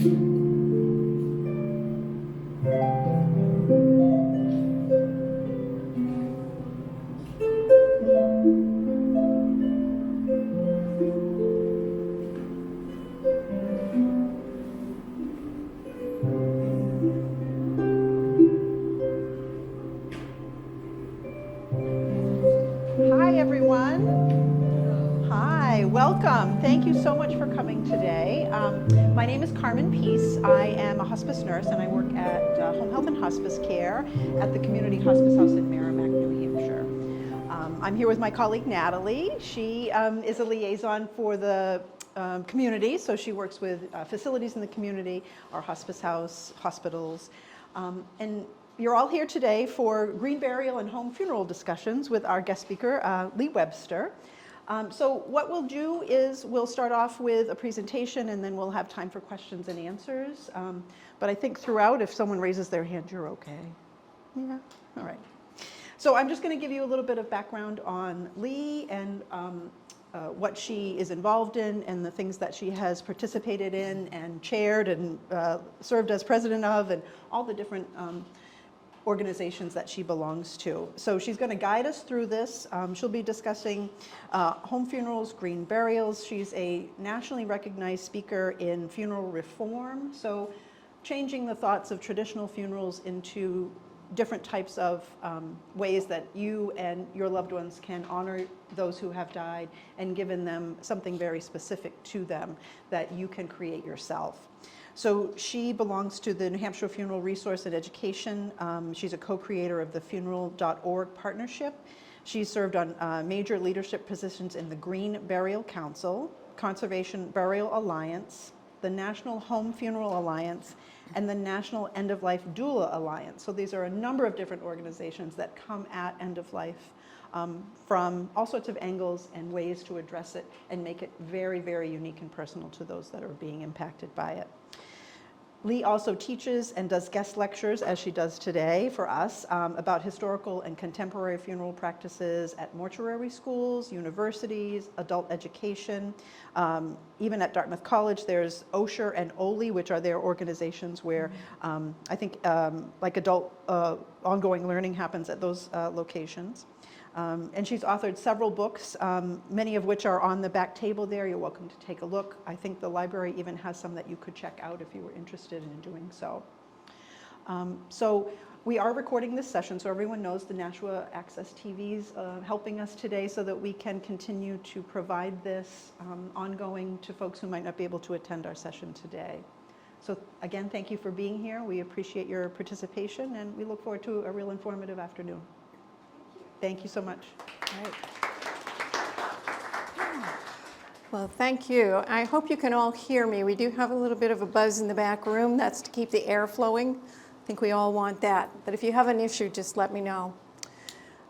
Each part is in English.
Hi, everyone. Hi, welcome. Thank you so much for coming today. My name is Carmen Peace. I am a hospice nurse and I work at Home Health and Hospice Care at the Community Hospice House in Merrimack, New Hampshire. I'm here with my colleague Natalie. She is a liaison for the community, so she works with facilities in the community, our hospice house, hospitals, and you're all here today for green burial and home funeral discussions with our guest speaker, Lee Webster. So what we'll do is we'll start off with a presentation and then we'll have time for questions and answers. But I think throughout, if someone raises their hand, you're okay. Yeah, all right. So I'm just going to give you a little bit of background on Lee and what she is involved in and the things that she has participated in and chaired and served as president of, and all the different organizations that she belongs to. So she's going to guide us through this. She'll be discussing home funerals, green burials. She's a nationally recognized speaker in funeral reform, so changing the thoughts of traditional funerals into different types of ways that you and your loved ones can honor those who have died and given them something very specific to them that you can create yourself. So she belongs to the New Hampshire Funeral Resource and Education. She's a co-creator of the funeral.org partnership. She's served on major leadership positions in the Green Burial Council, Conservation Burial Alliance, the National Home Funeral Alliance, and the National End of Life Doula Alliance. So these are a number of different organizations that come at end of life from all sorts of angles and ways to address it and make it very, very unique and personal to those that are being impacted by it. Lee also teaches and does guest lectures, as she does today for us, about historical and contemporary funeral practices at mortuary schools, universities, adult education. Even at Dartmouth College, there's Osher and OLI, which are their organizations where I think like adult ongoing learning happens at those locations. And she's authored several books, many of which are on the back table there. You're welcome to take a look. I think the library even has some that you could check out if you were interested in doing so. So we are recording this session, so everyone knows the Nashua Access TV's helping us today so that we can continue to provide this ongoing to folks who might not be able to attend our session today. So again, thank you for being here. We appreciate your participation, and we look forward to a real informative afternoon. Thank you so much. All right. Well, thank you. I hope you can all hear me. We do have a little bit of a buzz in the back room. That's to keep the air flowing. I think we all want that. But if you have an issue, just let me know.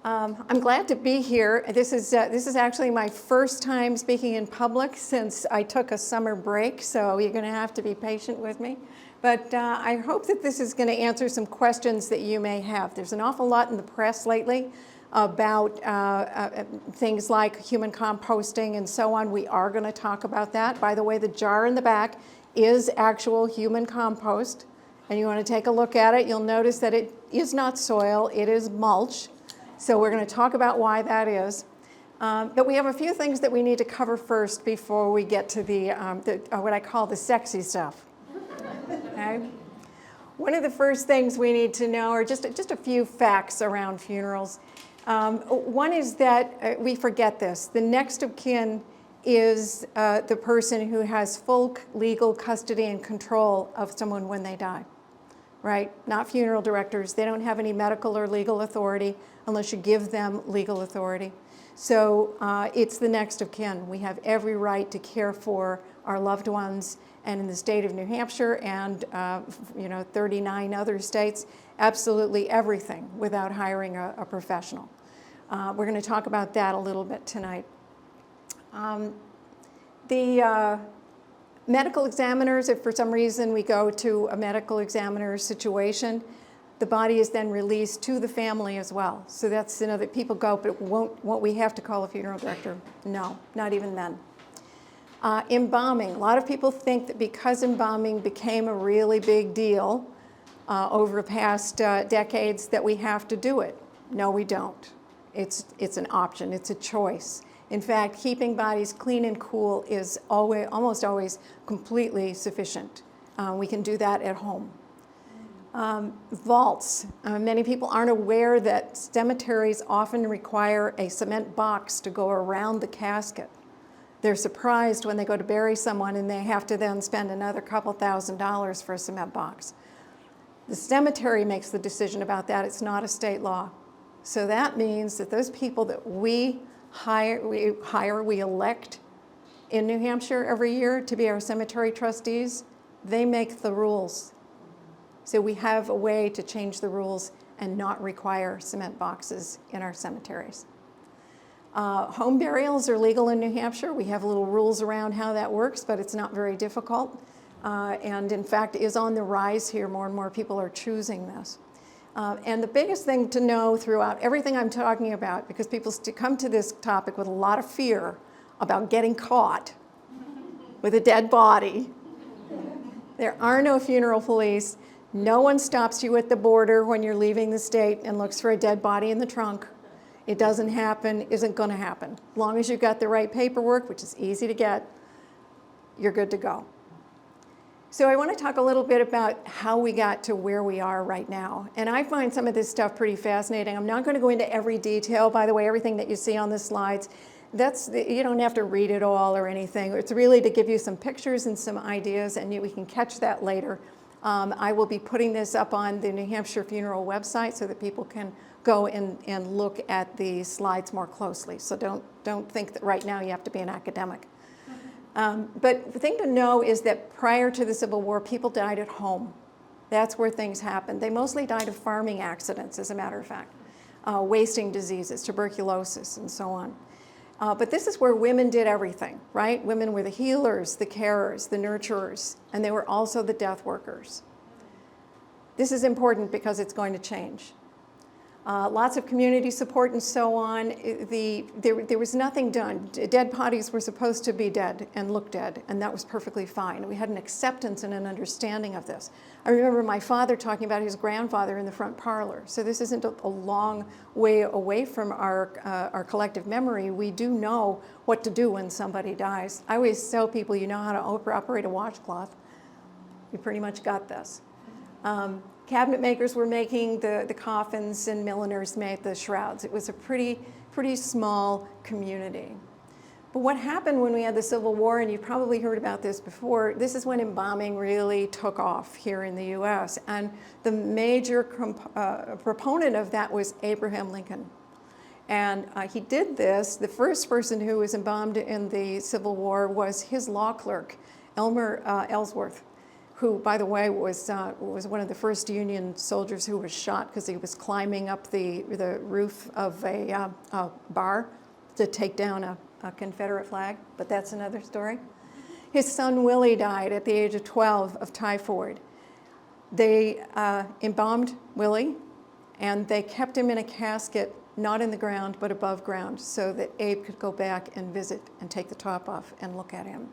I'm glad to be here. This is actually my first time speaking in public since I took a summer break, so you're going to have to be patient with me. But I hope that this is going to answer some questions that you may have. There's an awful lot in the press lately about things like human composting and so on. We are going to talk about that. By the way, the jar in the back is actual human compost, and you want to take a look at it. You'll notice that it is not soil, it is mulch. So we're going to talk about why that is. But we have a few things that we need to cover first before we get to the what I call the sexy stuff. Okay? One of the first things we need to know are just a few facts around funerals. One is that we forget this. The next of kin is the person who has full legal custody and control of someone when they die, right? Not funeral directors. They don't have any medical or legal authority unless you give them legal authority. So it's the next of kin. We have every right to care for our loved ones, and in the state of New Hampshire and 39 other states, absolutely everything without hiring a professional. We're going to talk about that a little bit tonight. The medical examiners, if for some reason we go to a medical examiner's situation, the body is then released to the family as well. So that's, that people go, but won't we have to call a funeral director? No, not even then. Embalming. A lot of people think that because embalming became a really big deal over the past decades that we have to do it. No, we don't. It's an option. It's a choice. In fact, keeping bodies clean and cool is almost always completely sufficient. We can do that at home. Vaults. Many people aren't aware that cemeteries often require a cement box to go around the casket. They're surprised when they go to bury someone and they have to then spend another couple $1,000s for a cement box. The cemetery makes the decision about that. It's not a state law. So that means that those people that we elect in New Hampshire every year to be our cemetery trustees, they make the rules. So we have a way to change the rules and not require cement boxes in our cemeteries. Home burials are legal in New Hampshire. We have little rules around how that works, but it's not very difficult. And in fact, is on the rise here. More and more people are choosing this. And the biggest thing to know throughout everything I'm talking about, because people come to this topic with a lot of fear about getting caught with a dead body. There are no funeral police. No one stops you at the border when you're leaving the state and looks for a dead body in the trunk. It doesn't happen, isn't going to happen. As long as you've got the right paperwork, which is easy to get, you're good to go. So I want to talk a little bit about how we got to where we are right now. And I find some of this stuff pretty fascinating. I'm not going to go into every detail. By the way, everything that you see on the slides, you don't have to read it all or anything. It's really to give you some pictures and some ideas, and we can catch that later. I will be putting this up on the New Hampshire Funeral website so that people can go and look at the slides more closely. So don't think that right now you have to be an academic. But the thing to know is that prior to the Civil War, people died at home. That's where things happened. They mostly died of farming accidents, as a matter of fact, wasting diseases, tuberculosis, and so on. But this is where women did everything, right? Women were the healers, the carers, the nurturers, and they were also the death workers. This is important because it's going to change. Lots of community support and so on. There was nothing done. Dead bodies were supposed to be dead and look dead, and that was perfectly fine. We had an acceptance and an understanding of this. I remember my father talking about his grandfather in the front parlor. So this isn't a long way away from our collective memory. We do know what to do when somebody dies. I always tell people, you know how to operate a washcloth. You pretty much got this. Cabinet makers were making the coffins and milliners made the shrouds. It was a pretty small community. But what happened when we had the Civil War, and you've probably heard about this before, this is when embalming really took off here in the US. And the major proponent of that was Abraham Lincoln. And he did this. The first person who was embalmed in the Civil War was his law clerk, Elmer Ellsworth, who, by the way, was one of the first Union soldiers who was shot because he was climbing up the roof of a bar to take down a Confederate flag, but that's another story. His son Willie died at the age of 12 of typhoid. They embalmed Willie, and they kept him in a casket, not in the ground, but above ground, so that Abe could go back and visit and take the top off and look at him.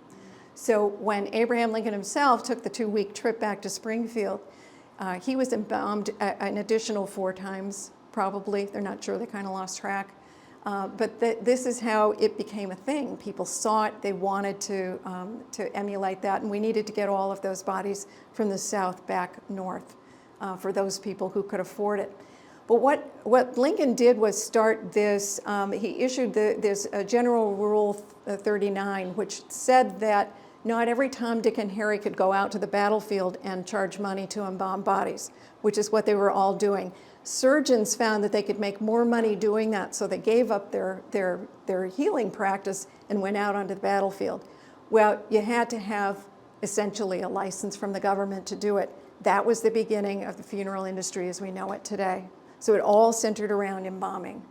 So when Abraham Lincoln himself took the 2-week trip back to Springfield, he was embalmed an additional 4 times, probably. They're not sure, they kind of lost track. But this is how it became a thing. People saw it, they wanted to emulate that, and we needed to get all of those bodies from the South back north for those people who could afford it. But what Lincoln did was start this, he issued this General Rule 39, which said that not every Tom, Dick, and Harry could go out to the battlefield and charge money to embalm bodies, which is what they were all doing. Surgeons found that they could make more money doing that, so they gave up their healing practice and went out onto the battlefield. Well, you had to have essentially a license from the government to do it. That was the beginning of the funeral industry as we know it today. So it all centered around embalming.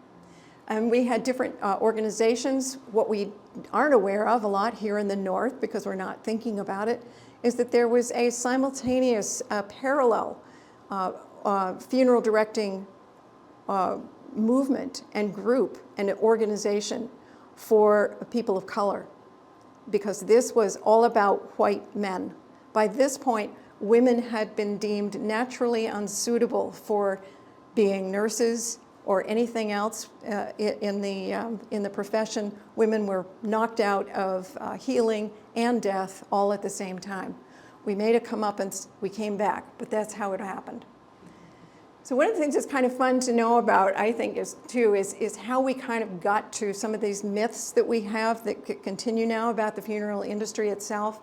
And we had different organizations. What we aren't aware of a lot here in the North, because we're not thinking about it, is that there was a simultaneous parallel funeral directing movement and group and organization for people of color. because this was all about white men. By this point, women had been deemed naturally unsuitable for being nurses or anything else in the profession. Women were knocked out of healing and death all at the same time. We made a comeuppance, we came back, but that's how it happened. So one of the things that's kind of fun to know about, I think, is how we kind of got to some of these myths that we have that continue now about the funeral industry itself.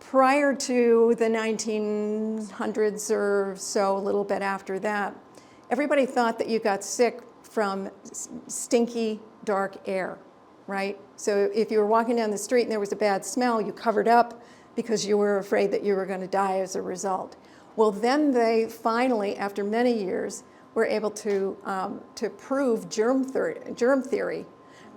Prior to the 1900s or so, a little bit after that, everybody thought that you got sick from stinky, dark air, right? So if you were walking down the street and there was a bad smell, you covered up because you were afraid that you were going to die as a result. Well, then they finally, after many years, were able to prove germ theory.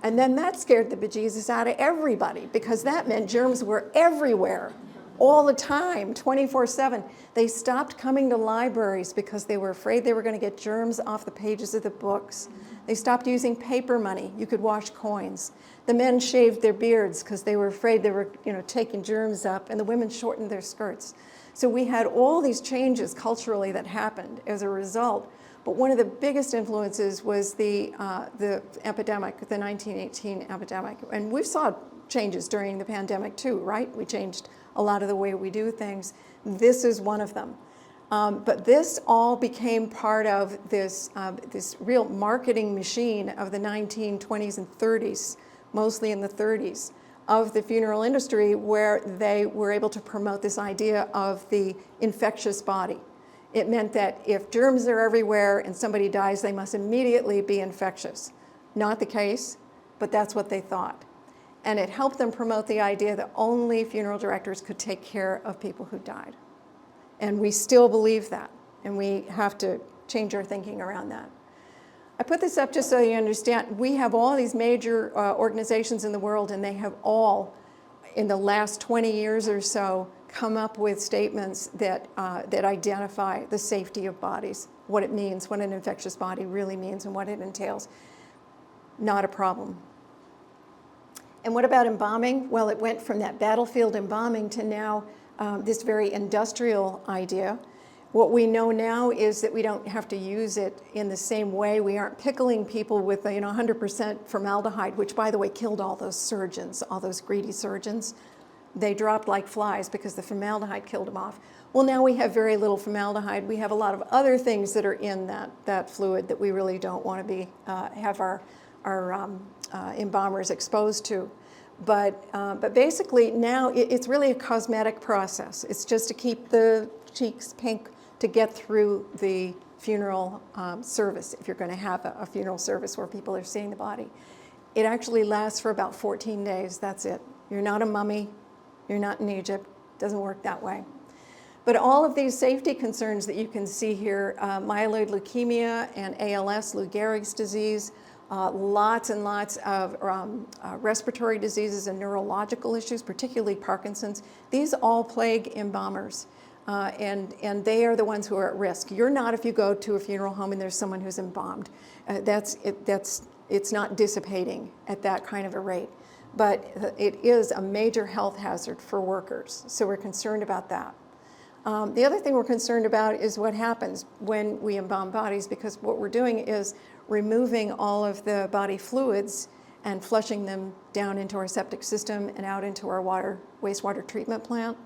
And then that scared the bejesus out of everybody because that meant germs were everywhere, all the time, 24/7. They stopped coming to libraries because they were afraid they were going to get germs off the pages of the books. They stopped using paper money. You could wash coins. The men shaved their beards because they were afraid they were, taking germs up, and the women shortened their skirts. So we had all these changes culturally that happened as a result. But one of the biggest influences was the epidemic, the 1918 epidemic. And we saw changes during the pandemic too, right? We changed a lot of the way we do things. This is one of them. But this all became part of this real marketing machine of the 1920s and 30s, mostly in the 30s, of the funeral industry, where they were able to promote this idea of the infectious body. It meant that if germs are everywhere and somebody dies, they must immediately be infectious. Not the case, but that's what they thought. And it helped them promote the idea that only funeral directors could take care of people who died. And we still believe that, and we have to change our thinking around that. I put this up just so you understand. We have all these major organizations in the world, and they have all, in the last 20 years or so, come up with statements that identify the safety of bodies, what it means, what an infectious body really means, and what it entails. Not a problem. And what about embalming? Well, it went from that battlefield embalming to now this very industrial idea. What we know now is that we don't have to use it in the same way. We aren't pickling people with 100% formaldehyde, which, by the way, killed all those surgeons, all those greedy surgeons. They dropped like flies because the formaldehyde killed them off. Well, now we have very little formaldehyde. We have a lot of other things that are in that fluid that we really don't want to have our embalmers exposed to. But basically now it's really a cosmetic process. It's just to keep the cheeks pink to get through the funeral service, if you're going to have a funeral service where people are seeing the body. It actually lasts for about 14 days. That's it. You're not a mummy. You're not in Egypt. It doesn't work that way. But all of these safety concerns that you can see here, myeloid leukemia and ALS, Lou Gehrig's disease, lots and lots of respiratory diseases and neurological issues, particularly Parkinson's. These all plague embalmers, and they are the ones who are at risk. You're not if you go to a funeral home and there's someone who's embalmed. It's not dissipating at that kind of a rate. But it is a major health hazard for workers, so we're concerned about that. The other thing we're concerned about is what happens when we embalm bodies, because what we're doing is removing all of the body fluids and flushing them down into our septic system and out into our wastewater treatment plant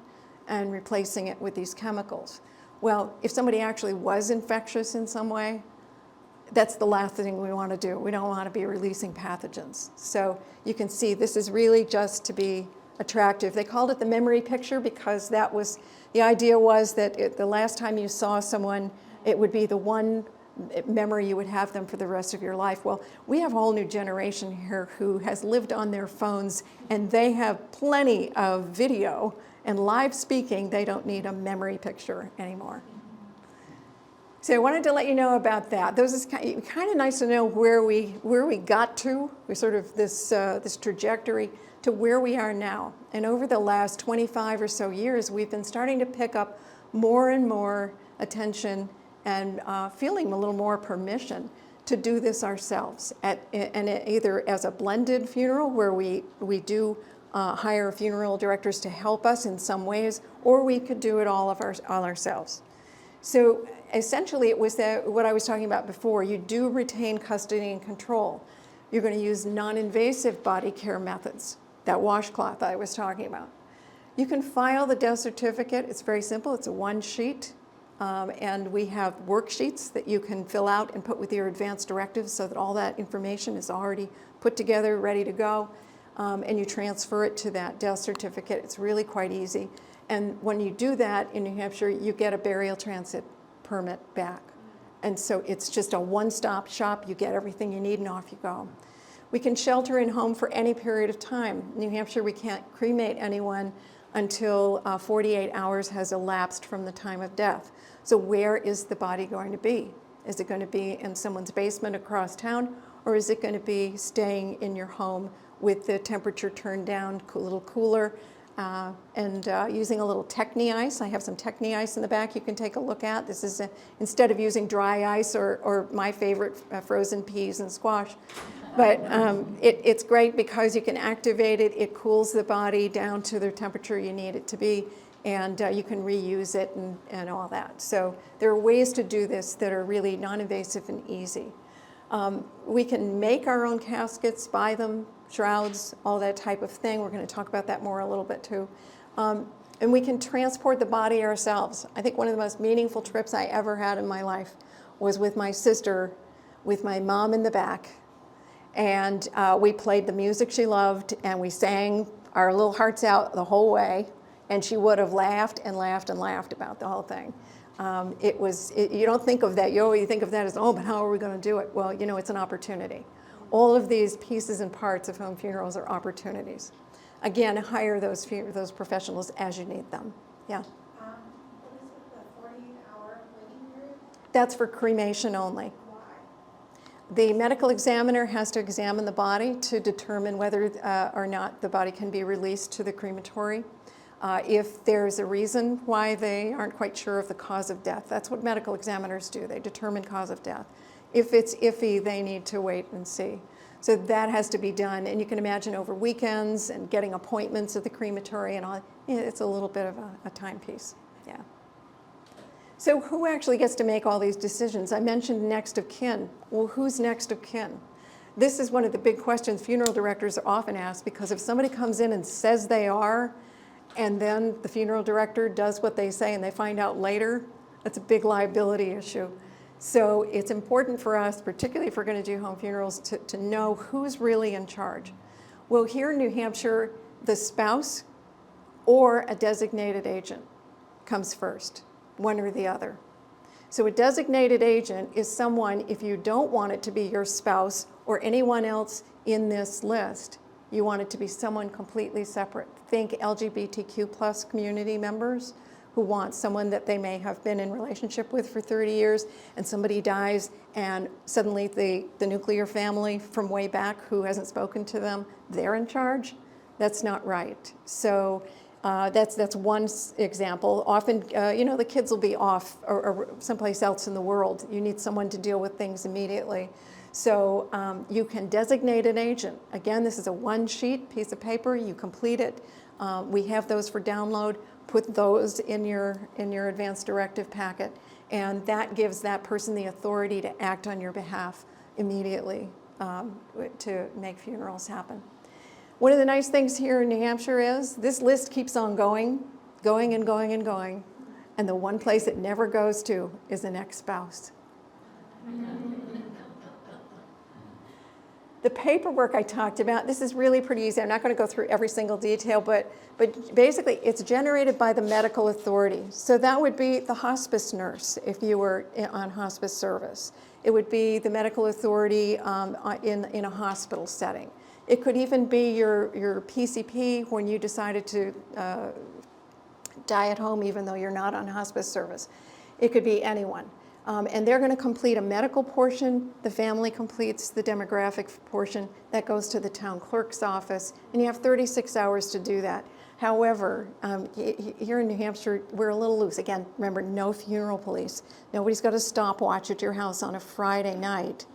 and replacing it with these chemicals. Well, if somebody actually was infectious in some way, that's the last thing we want to do. We don't want to be releasing pathogens. So you can see this is really just to be attractive. They called it the memory picture because the idea was that the last time you saw someone, it would be the one memory you would have them for the rest of your life. Well, we have a whole new generation here who has lived on their phones, and they have plenty of video and live speaking. They don't need a memory picture anymore. So I wanted to let you know about that. Those is kind of nice to know where we got to. We're sort of this trajectory to where we are now. And over the last 25 or so years, we've been starting to pick up more and more attention and feeling a little more permission to do this ourselves, and either as a blended funeral where we do hire funeral directors to help us in some ways, or we could do it all ourselves. So essentially it was what I was talking about before. You do retain custody and control. You're going to use non-invasive body care methods, that washcloth I was talking about. You can file the death certificate. It's very simple. It's a one sheet. And we have worksheets that you can fill out and put with your advance directives so that all that information is already put together, ready to go. And you transfer it to that death certificate. It's really quite easy. And when you do that in New Hampshire, you get a burial transit permit back. And so it's just a one-stop shop. You get everything you need and off you go. We can shelter in home for any period of time. In New Hampshire, we can't cremate anyone until 48 hours has elapsed from the time of death. So where is the body going to be? Is it going to be in someone's basement across town, or is it going to be staying in your home with the temperature turned down, a little cooler, and using a little Techni ice? I have some Techni ice in the back you can take a look at. This is instead of using dry ice or my favorite, frozen peas and squash. But it's great because you can activate it. It cools the body down to the temperature you need it to be, and you can reuse it and all that. So there are ways to do this that are really non-invasive and easy. We can make our own caskets, buy them, shrouds, all that type of thing. We're going to talk about that more a little bit too. And we can transport the body ourselves. I think one of the most meaningful trips I ever had in my life was with my sister, with my mom in the back. And we played the music she loved, and we sang our little hearts out the whole way. And she would have laughed and laughed and laughed about the whole thing. You don't think of that. You think of that as, oh, but how are we going to do it? Well, you know, it's an opportunity. All of these pieces and parts of home funerals are opportunities. Again, hire those professionals as you need them. Yeah. What is it, the 48-hour waiting period? That's for cremation only. Why? The medical examiner has to examine the body to determine whether or not the body can be released to the crematory. If there's a reason why they aren't quite sure of the cause of death, that's what medical examiners do. They determine cause of death. If it's iffy, they need to wait and see. So that has to be done. And you can imagine over weekends and getting appointments at the crematory and all, it's a little bit of a timepiece. Yeah. So who actually gets to make all these decisions? I mentioned next of kin. Well, who's next of kin? This is one of the big questions funeral directors are often asked, because if somebody comes in and says they are, and then the funeral director does what they say and they find out later, that's a big liability issue. So it's important for us, particularly if we're going to do home funerals, to know who's really in charge. Well, here in New Hampshire, the spouse or a designated agent comes first, one or the other. So a designated agent is someone, if you don't want it to be your spouse or anyone else in this list, you want it to be someone completely separate. Think LGBTQ plus community members who want someone that they may have been in relationship with for 30 years, and somebody dies, and suddenly the nuclear family from way back who hasn't spoken to them, they're in charge. That's not right. So that's one example. Often, the kids will be off or someplace else in the world. You need someone to deal with things immediately. So you can designate an agent. Again, this is a one-sheet piece of paper. You complete it. We have those for download. Put those in your advance directive packet, and that gives that person the authority to act on your behalf immediately to make funerals happen. One of the nice things here in New Hampshire is this list keeps on going and going and going, and the one place it never goes to is an ex-spouse. The paperwork I talked about, this is really pretty easy. I'm not going to go through every single detail, but basically it's generated by the medical authority. So that would be the hospice nurse if you were on hospice service. It would be the medical authority in a hospital setting. It could even be your PCP when you decided to die at home even though you're not on hospice service. It could be anyone. And they're going to complete a medical portion. The family completes the demographic portion. That goes to the town clerk's office, and you have 36 hours to do that. However, here in New Hampshire, we're a little loose. Again, remember, no funeral police. Nobody's got a stopwatch at your house on a Friday night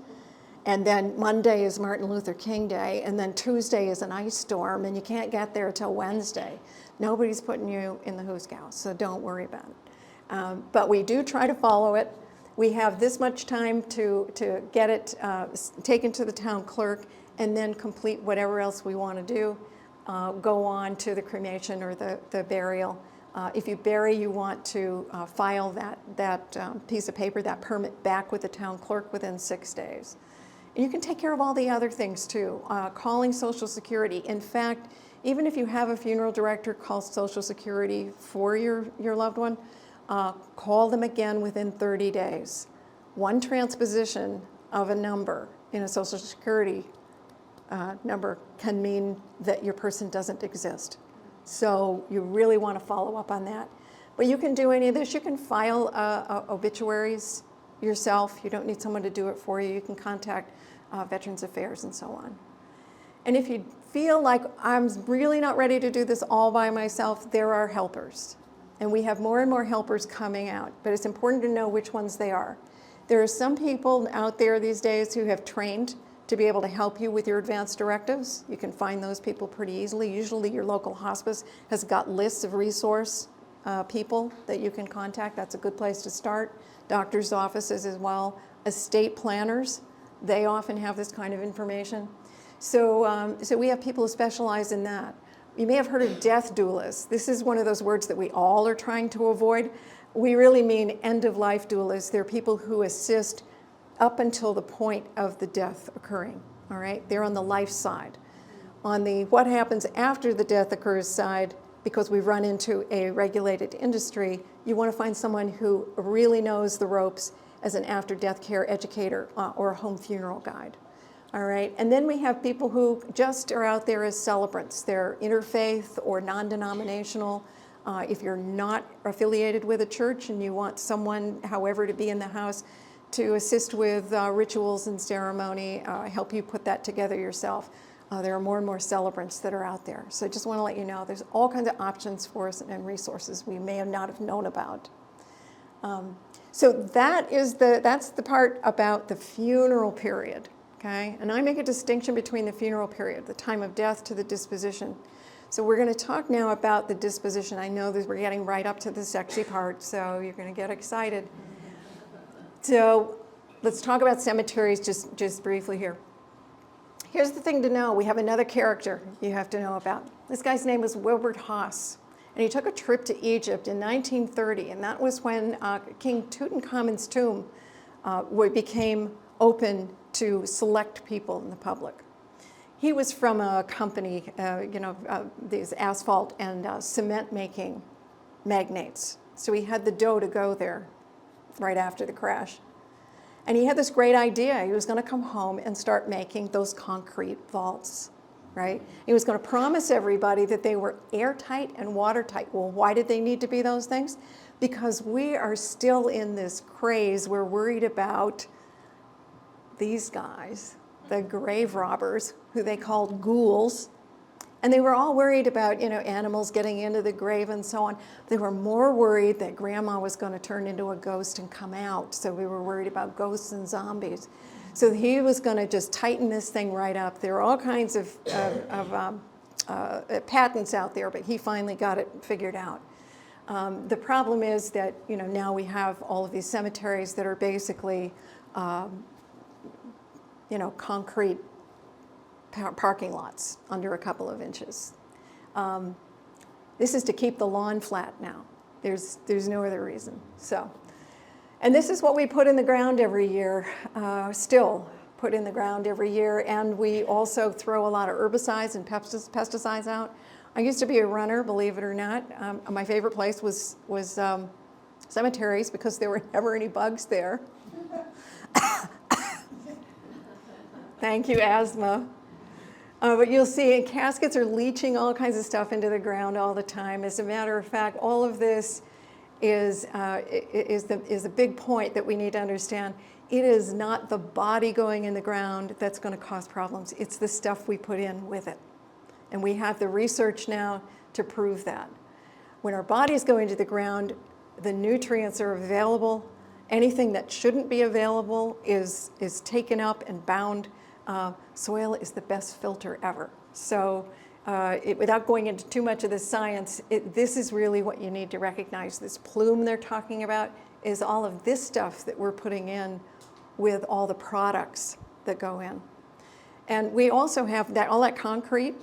And then Monday is Martin Luther King Day, and then Tuesday is an ice storm, and you can't get there till Wednesday. Nobody's putting you in the house, so don't worry about it. But we do try to follow it. We have this much time to get it taken to the town clerk, and then complete whatever else we want to do. Go on to the cremation or the burial. If you bury, you want to file that piece of paper, that permit, back with the town clerk within 6 days. And you can take care of all the other things too. Calling Social Security. In fact, even if you have a funeral director call Social Security for your loved one, call them again within 30 days. One transposition of a number in a Social Security number can mean that your person doesn't exist. So you really want to follow up on that. But you can do any of this. You can file obituaries yourself. You don't need someone to do it for you. You can contact Veterans Affairs and so on. And if you feel like I'm really not ready to do this all by myself, there are helpers. And we have more and more helpers coming out, but it's important to know which ones they are. There are some people out there these days who have trained to be able to help you with your advance directives. You can find those people pretty easily. Usually your local hospice has got lists of resource people that you can contact. That's a good place to start. Doctors' offices as well. Estate planners, they often have this kind of information. So we have people who specialize in that. You may have heard of death doulas. This is one of those words that we all are trying to avoid. We really mean end-of-life doulas. They're people who assist up until the point of the death occurring, all right? They're on the life side. On the what happens after the death occurs side, because we've run into a regulated industry, you want to find someone who really knows the ropes as an after-death care educator or a home funeral guide. All right, and then we have people who just are out there as celebrants. They're interfaith or non-denominational. If you're not affiliated with a church and you want someone, however, to be in the house to assist with rituals and ceremony, help you put that together yourself. There are more and more celebrants that are out there. So I just want to let you know there's all kinds of options for us and resources we may have not have known about. So that's the part about the funeral period. Okay, and I make a distinction between the funeral period, the time of death, to the disposition. So we're going to talk now about the disposition. I know that we're getting right up to the sexy part, so you're going to get excited. So let's talk about cemeteries just briefly here. Here's the thing to know. We have another character you have to know about. This guy's name was Wilbur Haas, and he took a trip to Egypt in 1930, and that was when King Tutankhamun's tomb became open to select people in the public. He was from a company, these asphalt and cement making magnates. So he had the dough to go there right after the crash. And he had this great idea. He was going to come home and start making those concrete vaults, right? He was going to promise everybody that they were airtight and watertight. Well, why did they need to be those things? Because we are still in this craze. We're worried about these guys, the grave robbers, who they called ghouls. And they were all worried about, animals getting into the grave and so on. They were more worried that grandma was going to turn into a ghost and come out. So we were worried about ghosts and zombies. So he was going to just tighten this thing right up. There are all kinds of patents out there, but he finally got it figured out. The problem is that, now we have all of these cemeteries that are basically concrete parking lots under a couple of inches. This is to keep the lawn flat now. There's no other reason. So, and this is what we put in the ground every year, still put in the ground every year, and we also throw a lot of herbicides and pesticides out. I used to be a runner, believe it or not. My favorite place was cemeteries because there were never any bugs there. Thank you, asthma. But you'll see caskets are leaching all kinds of stuff into the ground all the time. As a matter of fact, all of this is a big point that we need to understand. It is not the body going in the ground that's going to cause problems. It's the stuff we put in with it. And we have the research now to prove that. When our bodies go into the ground, the nutrients are available Anything that shouldn't be available is taken up and bound. Soil is the best filter ever. So without going into too much of the science, this is really what you need to recognize. This plume they're talking about is all of this stuff that we're putting in with all the products that go in. And we also have all that concrete,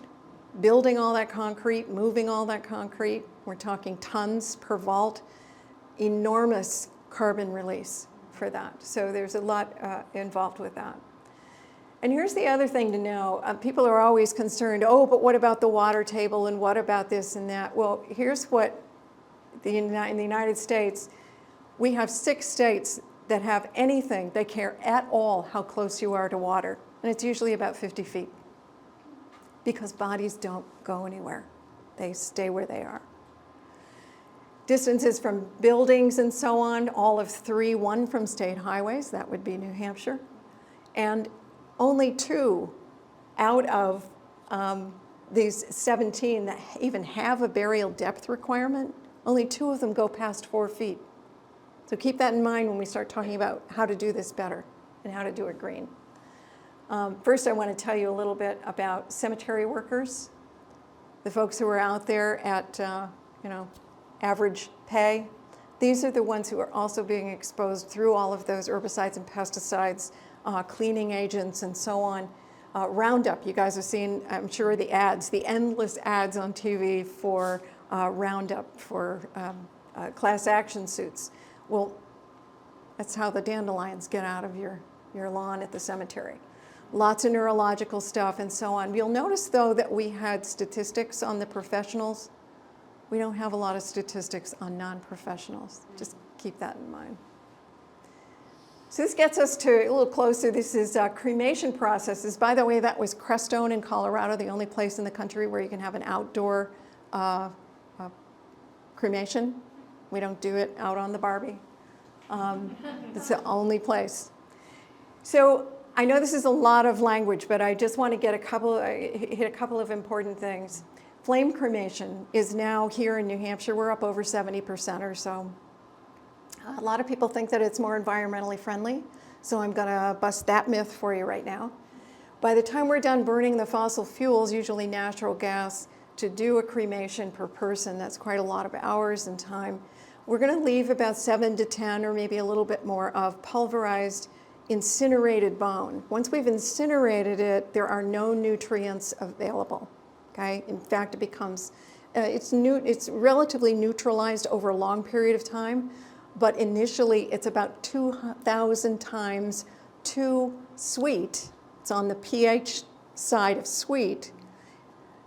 building all that concrete, moving all that concrete. We're talking tons per vault, enormous carbon release for that. So there's a lot involved with that. And here's the other thing to know. People are always concerned, oh, but what about the water table and what about this and that? Well, here's what, in the United States, we have 6 states that have anything, they care at all how close you are to water. And it's usually about 50 feet. Because bodies don't go anywhere. They stay where they are. Distances from buildings and so on, all of 3, 1 from state highways, that would be New Hampshire. And only 2 out of these 17 that even have a burial depth requirement, only 2 of them go past 4 feet. So keep that in mind when we start talking about how to do this better and how to do it green. First, I want to tell you a little bit about cemetery workers, the folks who are out there at average pay. These are the ones who are also being exposed through all of those herbicides and pesticides, cleaning agents, and so on. Roundup, you guys have seen, I'm sure, the ads, the endless ads on TV for Roundup, for class action suits. Well, that's how the dandelions get out of your lawn at the cemetery. Lots of neurological stuff and so on. You'll notice, though, that we had statistics on the professionals. We don't have a lot of statistics on non-professionals. Just keep that in mind. So this gets us to a little closer. This is cremation processes. By the way, that was Crestone in Colorado, the only place in the country where you can have an outdoor cremation. We don't do it out on the Barbie. It's the only place. So I know this is a lot of language, but I just want to hit a couple of important things. Flame cremation is now here in New Hampshire. We're up over 70% or so. A lot of people think that it's more environmentally friendly, so I'm going to bust that myth for you right now. By the time we're done burning the fossil fuels, usually natural gas, to do a cremation per person, that's quite a lot of hours and time. We're going to leave about 7 to 10 or maybe a little bit more of pulverized, incinerated bone. Once we've incinerated it, there are no nutrients available. Okay? In fact, it becomes, it's relatively neutralized over a long period of time, but initially it's about 2,000 times too sweet. It's on the pH side of sweet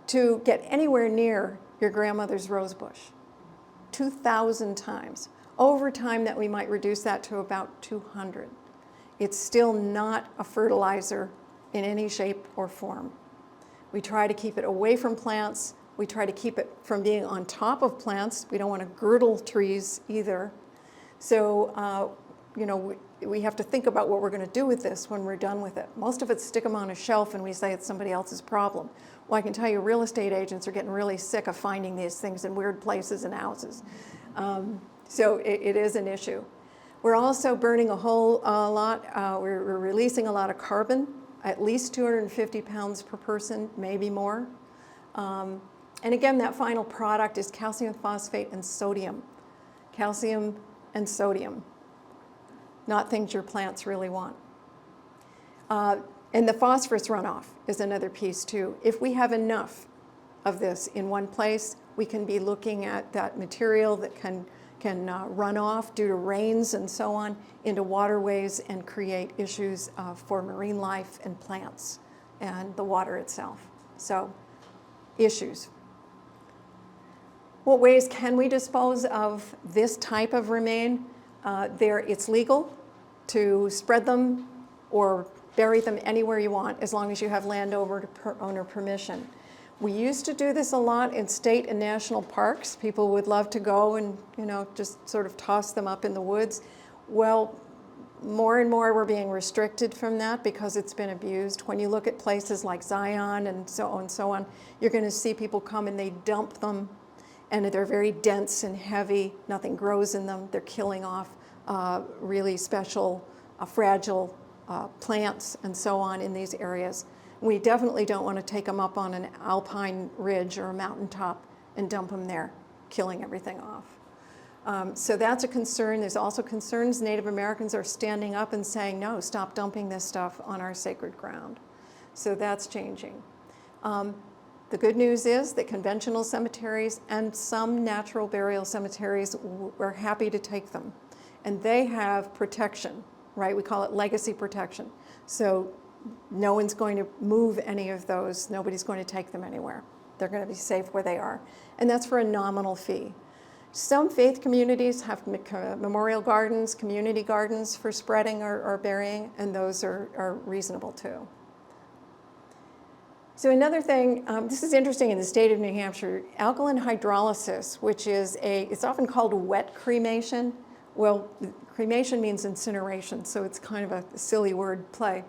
to get anywhere near your grandmother's rose bush. 2,000 times. Over time that we might reduce that to about 200. It's still not a fertilizer in any shape or form. We try to keep it away from plants. We try to keep it from being on top of plants. We don't want to girdle trees either. So, we have to think about what we're going to do with this when we're done with it. Most of it stick them on a shelf and we say it's somebody else's problem. Well, I can tell you real estate agents are getting really sick of finding these things in weird places and houses. So it is an issue. We're also burning a whole lot. We're releasing a lot of carbon, at least 250 pounds per person, maybe more. And again, that final product is calcium phosphate and sodium. Calcium and sodium, not things your plants really want. And the phosphorus runoff is another piece too. If we have enough of this in one place, we can be looking at that material that can run off due to rains and so on into waterways and create issues for marine life and plants and the water itself. So, issues. What ways can we dispose of this type of remain? It's legal to spread them or bury them anywhere you want as long as you have landowner permission. We used to do this a lot in state and national parks. People would love to go and just sort of toss them up in the woods. Well, more and more we're being restricted from that because it's been abused. When you look at places like Zion and so on, you're going to see people come and they dump them, and they're very dense and heavy. Nothing grows in them. They're killing off really special, fragile plants and so on in these areas. We definitely don't want to take them up on an alpine ridge or a mountaintop and dump them there, killing everything off. So that's a concern. There's also concerns Native Americans are standing up and saying, no, stop dumping this stuff on our sacred ground. So that's changing. The good news is that conventional cemeteries and some natural burial cemeteries are happy to take them. And they have protection, right? We call it legacy protection. So no one's going to move any of those. Nobody's going to take them anywhere. They're going to be safe where they are. And that's for a nominal fee. Some faith communities have memorial gardens, community gardens for spreading or burying, and those are reasonable too. So another thing, this is interesting in the state of New Hampshire, alkaline hydrolysis, which is it's often called wet cremation. Well, cremation means incineration, so it's kind of a silly word play.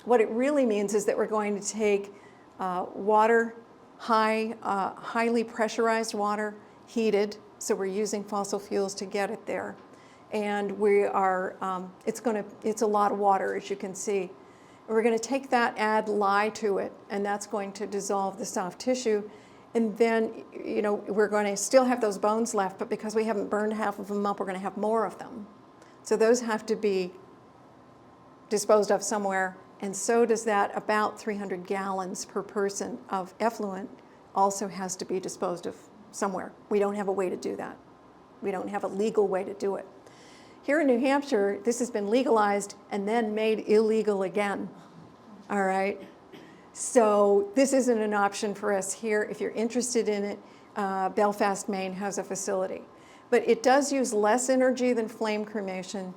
What it really means is that we're going to take water, highly pressurized water, heated, so we're using fossil fuels to get it there. And we are, it's a lot of water, as you can see. We're going to take that, add lye to it, and that's going to dissolve the soft tissue. And then, we're going to still have those bones left, but because we haven't burned half of them up, we're going to have more of them. So those have to be disposed of somewhere, and so does that about 300 gallons per person of effluent also has to be disposed of somewhere. We don't have a way to do that. We don't have a legal way to do it. Here in New Hampshire, this has been legalized and then made illegal again, all right? So this isn't an option for us here. If you're interested in it, Belfast, Maine has a facility. But it does use less energy than flame cremation.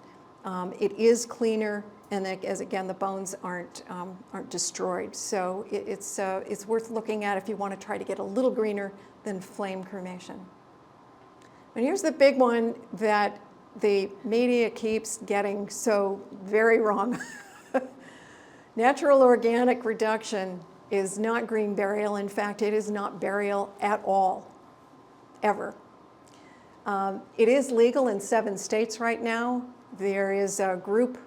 It is cleaner, and again, the bones aren't destroyed. So it's worth looking at if you want to try to get a little greener than flame cremation. And here's the big one that the media keeps getting so very wrong. Natural organic reduction is not green burial. In fact, it is not burial at all, ever. It is legal in 7 states right now. There is a group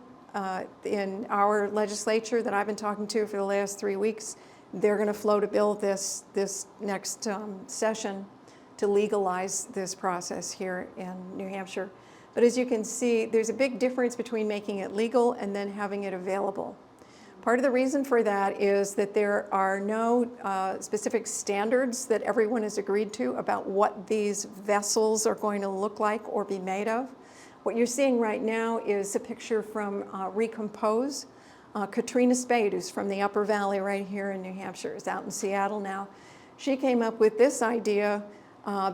in our legislature that I've been talking to for the last 3 weeks. They're going to float a bill this next session to legalize this process here in New Hampshire. But as you can see, there's a big difference between making it legal and then having it available. Part of the reason for that is that there are no specific standards that everyone has agreed to about what these vessels are going to look like or be made of. What you're seeing right now is a picture from Recompose. Katrina Spade, who's from the Upper Valley right here in New Hampshire, is out in Seattle now. She came up with this idea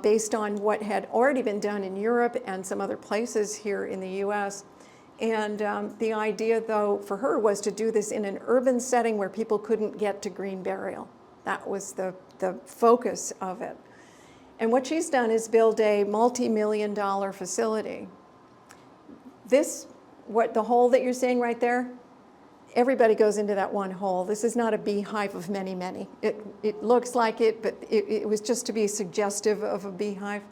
based on what had already been done in Europe and some other places here in the US. And the idea, though, for her was to do this in an urban setting where people couldn't get to green burial. That was the focus of it. And what she's done is build a multi-million-dollar facility. The hole that you're seeing right there, everybody goes into that one hole. This is not a beehive of many, many. It looks like it, but it was just to be suggestive of a beehive.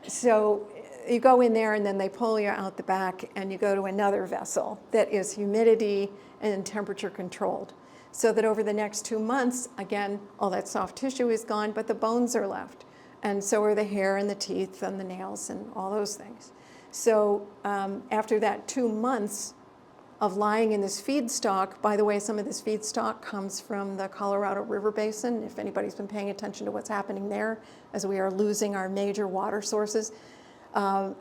So you go in there and then they pull you out the back and you go to another vessel that is humidity and temperature controlled. So that over the next 2 months, again, all that soft tissue is gone, but the bones are left. And so are the hair and the teeth and the nails and all those things. So after that 2 months of lying in this feedstock, by the way, some of this feedstock comes from the Colorado River Basin, if anybody's been paying attention to what's happening there, as we are losing our major water sources. A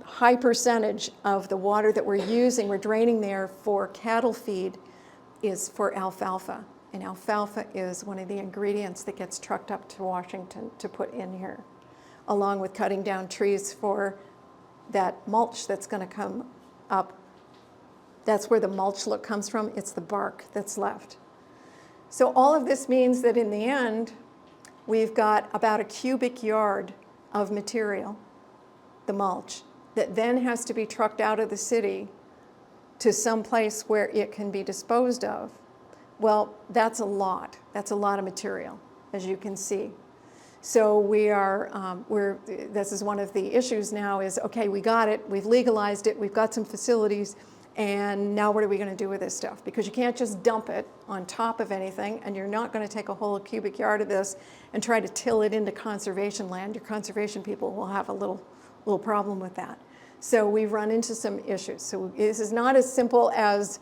high percentage of the water that we're draining there for cattle feed is for alfalfa. And alfalfa is one of the ingredients that gets trucked up to Washington to put in here, along with cutting down trees for that mulch that's going to come up. That's where the mulch look comes from. It's the bark that's left. So all of this means that in the end, we've got about a cubic yard of material, the mulch, that then has to be trucked out of the city to some place where it can be disposed of. Well, that's a lot. That's a lot of material, as you can see. So this is one of the issues now is, okay, we got it, we've legalized it, we've got some facilities, and now what are we going to do with this stuff? Because you can't just dump it on top of anything, and you're not going to take a whole cubic yard of this and try to till it into conservation land. Your conservation people will have a little problem with that. So we've run into some issues. So this is not as simple as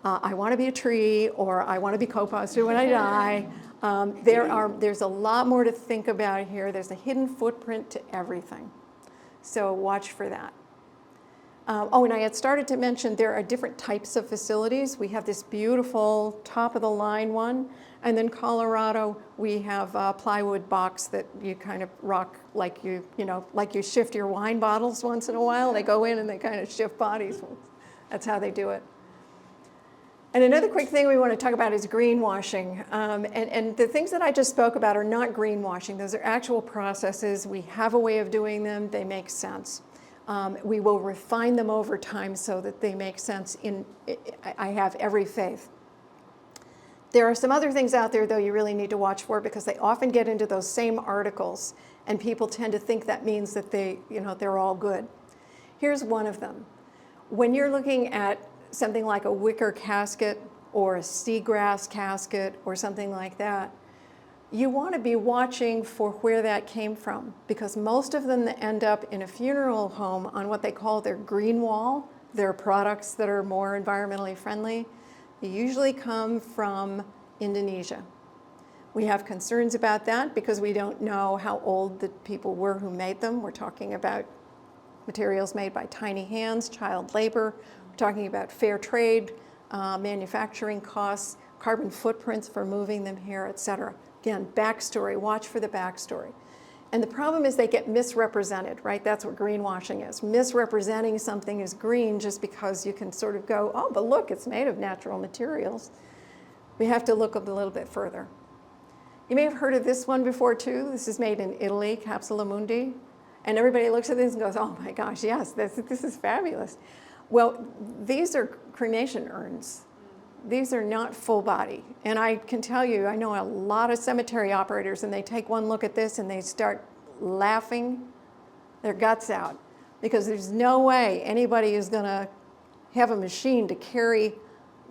I want to be a tree or I want to be co-posted when I die. There's a lot more to think about here. There's a hidden footprint to everything. So watch for that. And I had started to mention there are different types of facilities. We have this beautiful top of the line one, and then Colorado, we have a plywood box that you kind of rock like you shift your wine bottles once in a while. They go in and they kind of shift bodies. That's how they do it. And another quick thing we want to talk about is greenwashing. And the things that I just spoke about are not greenwashing. Those are actual processes. We have a way of doing them. They make sense. We will refine them over time so that they make sense. I have every faith. There are some other things out there, though, you really need to watch for because they often get into those same articles, and people tend to think that means that they're all good. Here's one of them. When you're looking at something like a wicker casket or a seagrass casket or something like that, you want to be watching for where that came from, because most of them that end up in a funeral home on what they call their green wall, their products that are more environmentally friendly, they usually come from Indonesia. We have concerns about that because we don't know how old the people were who made them. We're talking about materials made by tiny hands, child labor. We're talking about fair trade, manufacturing costs, carbon footprints for moving them here, et cetera. Again, backstory, watch for the backstory. And the problem is they get misrepresented, right? That's what greenwashing is. Misrepresenting something as green just because you can sort of go, oh, but look, it's made of natural materials. We have to look a little bit further. You may have heard of this one before too. This is made in Italy, Capsula Mundi. And everybody looks at this and goes, oh my gosh, yes, this is fabulous. Well, these are cremation urns. These are not full body. And I can tell you, I know a lot of cemetery operators, and they take one look at this and they start laughing their guts out, because there's no way anybody is going to have a machine to carry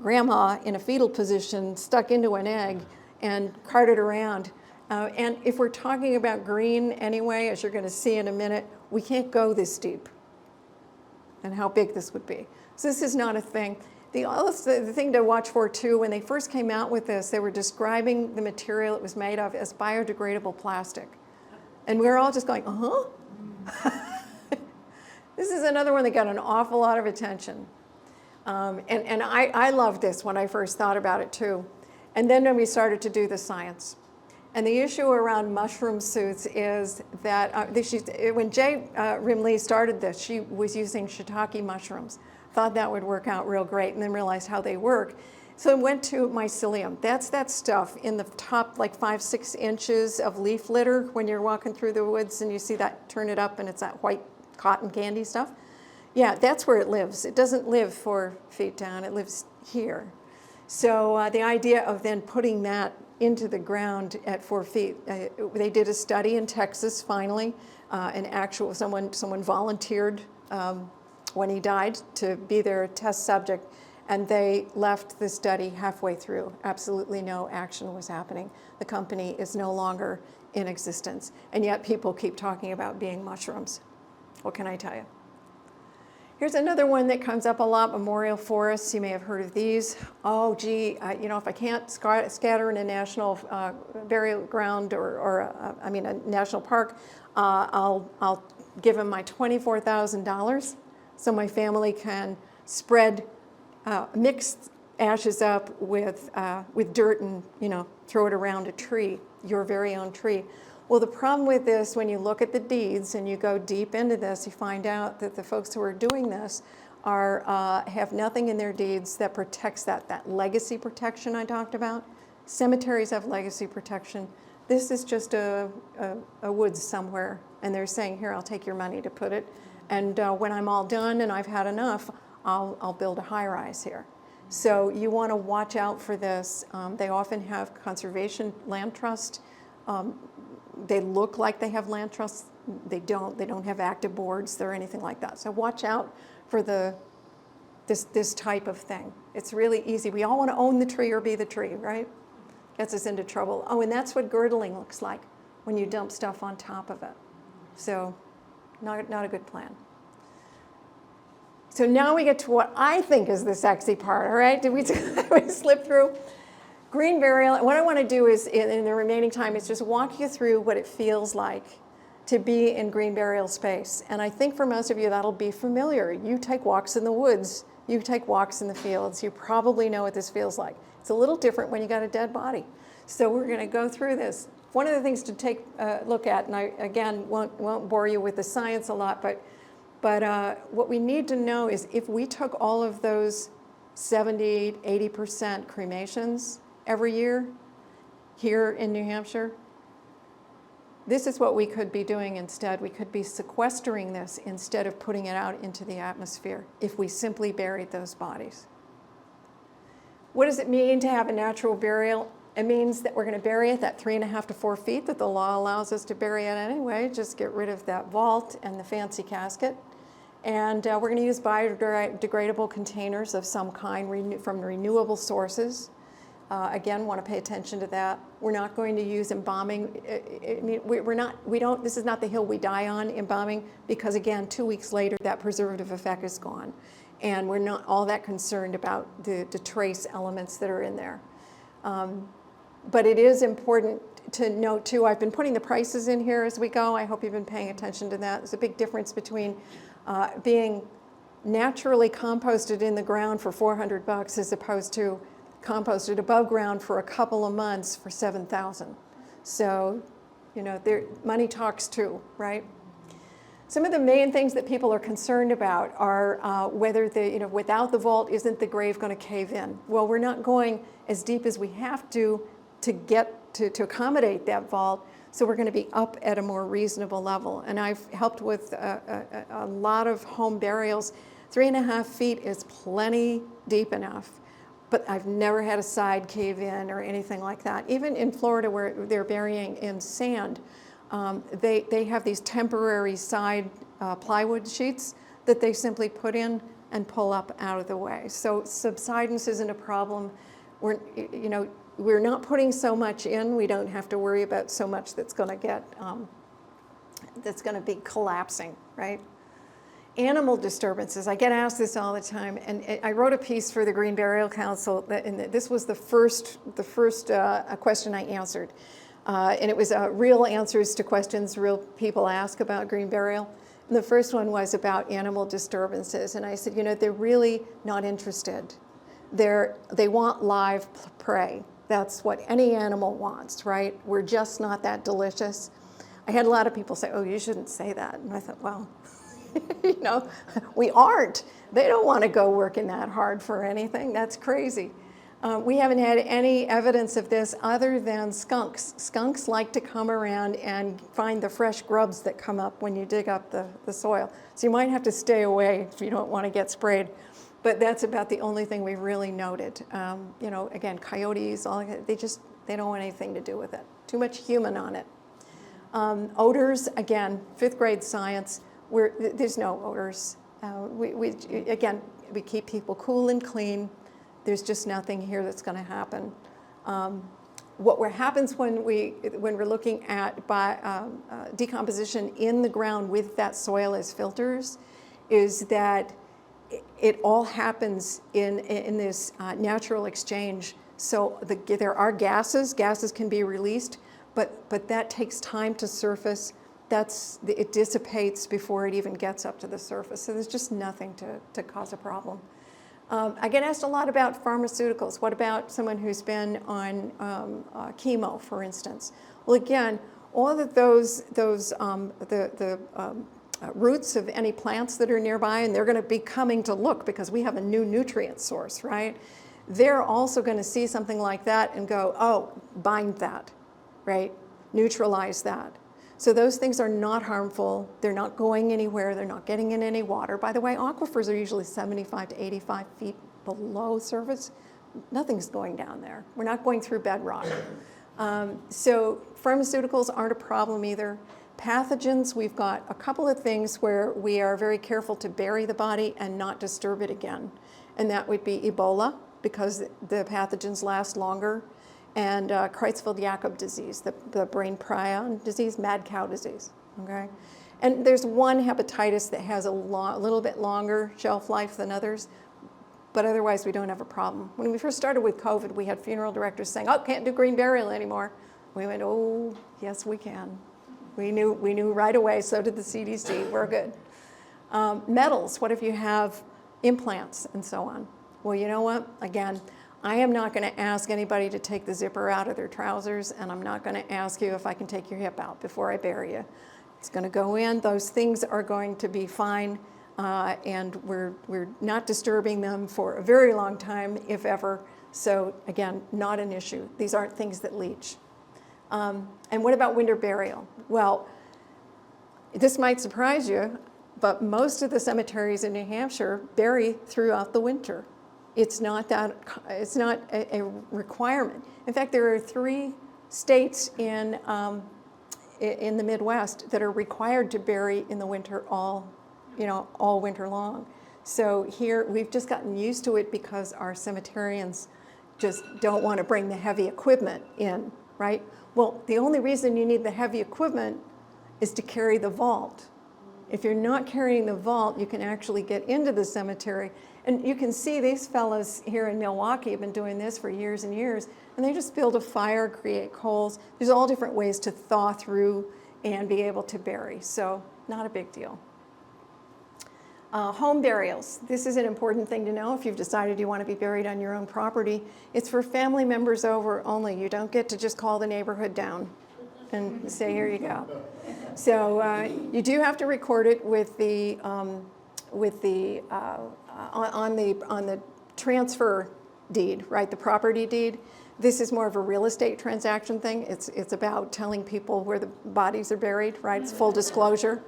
grandma in a fetal position stuck into an egg and cart it around. And if we're talking about green anyway, as you're going to see in a minute, we can't go this deep and how big this would be. So this is not a thing. The thing to watch for too, when they first came out with this, they were describing the material it was made of as biodegradable plastic. And we were all just going, This is another one that got an awful lot of attention. And I loved this when I first thought about it too. And then when we started to do the science. And the issue around mushroom suits is that when Jay Rimley started this, she was using shiitake mushrooms. Thought that would work out real great, and then realized how they work. So it went to mycelium. That's that stuff in the top like 5-6 inches of leaf litter when you're walking through the woods and you see that, turn it up and it's that white cotton candy stuff. Yeah, that's where it lives. It doesn't live 4 feet down, it lives here. So the idea of then putting that into the ground at 4 feet, they did a study in Texas finally, someone volunteered when he died to be their test subject, and they left the study halfway through. Absolutely no action was happening. The company is no longer in existence, and yet people keep talking about being mushrooms. What can I tell you? Here's another one that comes up a lot, memorial forests. You may have heard of these. Oh, gee, if I can't scatter in a national burial ground or a national park, I'll give them my $24,000 so my family can spread, mix ashes up with dirt and, throw it around a tree, your very own tree. Well, the problem with this, when you look at the deeds and you go deep into this, you find out that the folks who are doing this have nothing in their deeds that protects that legacy protection I talked about. Cemeteries have legacy protection. This is just a woods somewhere, and they're saying, here, I'll take your money to put it, and when I'm all done and I've had enough, I'll build a high-rise here. So you want to watch out for this. They often have conservation land trust They look like they have land trusts. They don't have active boards or anything like that. So watch out for this type of thing. It's really easy. We all want to own the tree or be the tree, right? Gets us into trouble. Oh, and that's what girdling looks like when you dump stuff on top of it. So not a good plan. So now we get to what I think is the sexy part, all right? Did we slip through? Green burial, and what I want to do is, in the remaining time, is just walk you through what it feels like to be in green burial space. And I think for most of you that'll be familiar. You take walks in the woods, you take walks in the fields, you probably know what this feels like. It's a little different when you got a dead body. So we're going to go through this. One of the things to take a look at, and I, again, won't bore you with the science a lot, but what we need to know is if we took all of those 70, 80% cremations every year here in New Hampshire, this is what we could be doing instead. We could be sequestering this instead of putting it out into the atmosphere if we simply buried those bodies. What does it mean to have a natural burial? It means that we're going to bury it that 3.5 to 4 feet that the law allows us to bury it anyway. Just get rid of that vault and the fancy casket. And we're going to use biodegradable containers of some kind from renewable sources. Again, want to pay attention to that. We're not going to use embalming. This is not the hill we die on, embalming, because again, 2 weeks later, that preservative effect is gone. And we're not all that concerned about the trace elements that are in there. But it is important to note too, I've been putting the prices in here as we go. I hope you've been paying attention to that. There's a big difference between being naturally composted in the ground for $400 as opposed to composted above ground for a couple of months for $7,000. So, money talks too, right? Some of the main things that people are concerned about are whether without the vault, isn't the grave going to cave in? Well, we're not going as deep as we have to get to accommodate that vault. So we're going to be up at a more reasonable level. And I've helped with a lot of home burials. 3.5 feet is plenty deep enough. But I've never had a side cave in or anything like that. Even in Florida where they're burying in sand, they have these temporary side plywood sheets that they simply put in and pull up out of the way. So subsidence isn't a problem. We're not putting so much in. We don't have to worry about so much that's going to be collapsing, right? Animal disturbances. I get asked this all the time, and I wrote a piece for the Green Burial Council, and this was the first question I answered, and it was real answers to questions real people ask about green burial. And the first one was about animal disturbances, and I said, they're really not interested. They want live prey. That's what any animal wants, right? We're just not that delicious. I had a lot of people say, "Oh, you shouldn't say that," and I thought, well. We aren't. They don't want to go working that hard for anything. That's crazy. We haven't had any evidence of this other than skunks. Skunks like to come around and find the fresh grubs that come up when you dig up the soil. So you might have to stay away if you don't want to get sprayed. But that's about the only thing we've really noted. Again, coyotes, they don't want anything to do with it. Too much human on it. Odors, again, 5th grade science. There's no odors. We keep people cool and clean. There's just nothing here that's going to happen. What happens when we're looking at decomposition in the ground with that soil as filters is that it all happens in this natural exchange. So there are gases. Gases can be released, but that takes time to surface. It dissipates before it even gets up to the surface. So there's just nothing to cause a problem. I get asked a lot about pharmaceuticals. What about someone who's been on chemo, for instance? Well, again, all of the roots of any plants that are nearby, and they're going to be coming to look because we have a new nutrient source, right? They're also going to see something like that and go, oh, bind that, right? Neutralize that. So those things are not harmful. They're not going anywhere. They're not getting in any water. By the way, aquifers are usually 75 to 85 feet below surface. Nothing's going down there. We're not going through bedrock. So pharmaceuticals aren't a problem either. Pathogens, we've got a couple of things where we are very careful to bury the body and not disturb it again. And that would be Ebola, because the pathogens last longer, and Creutzfeldt-Jakob disease, the brain prion disease, mad cow disease, okay? And there's one hepatitis that has a little bit longer shelf life than others, but otherwise we don't have a problem. When we first started with COVID, we had funeral directors saying, oh, can't do green burial anymore. We went, oh, yes, we can. We knew right away, so did the CDC, we're good. Metals, what if you have implants and so on? Well, you know what? Again, I am not going to ask anybody to take the zipper out of their trousers, and I'm not going to ask you if I can take your hip out before I bury you. It's going to go in. Those things are going to be fine, and we're not disturbing them for a very long time, if ever. So again, not an issue. These aren't things that leach. And what about winter burial? Well, this might surprise you, but most of the cemeteries in New Hampshire bury throughout the winter. It's not a requirement. In fact, there are 3 states in the Midwest that are required to bury in the winter all winter long. So here we've just gotten used to it because our cemeterians just don't want to bring the heavy equipment in, right? Well, the only reason you need the heavy equipment is to carry the vault. If you're not carrying the vault, you can actually get into the cemetery. And you can see these fellows here in Milwaukee have been doing this for years and years, and they just build a fire, create coals. There's all different ways to thaw through and be able to bury, so not a big deal. Home burials. This is an important thing to know if you've decided you want to be buried on your own property. It's for family members over only. You don't get to just call the neighborhood down and say, here you go. So you do have to record it on the transfer deed, right? The property deed. This is more of a real estate transaction thing. It's about telling people where the bodies are buried, right? It's full disclosure.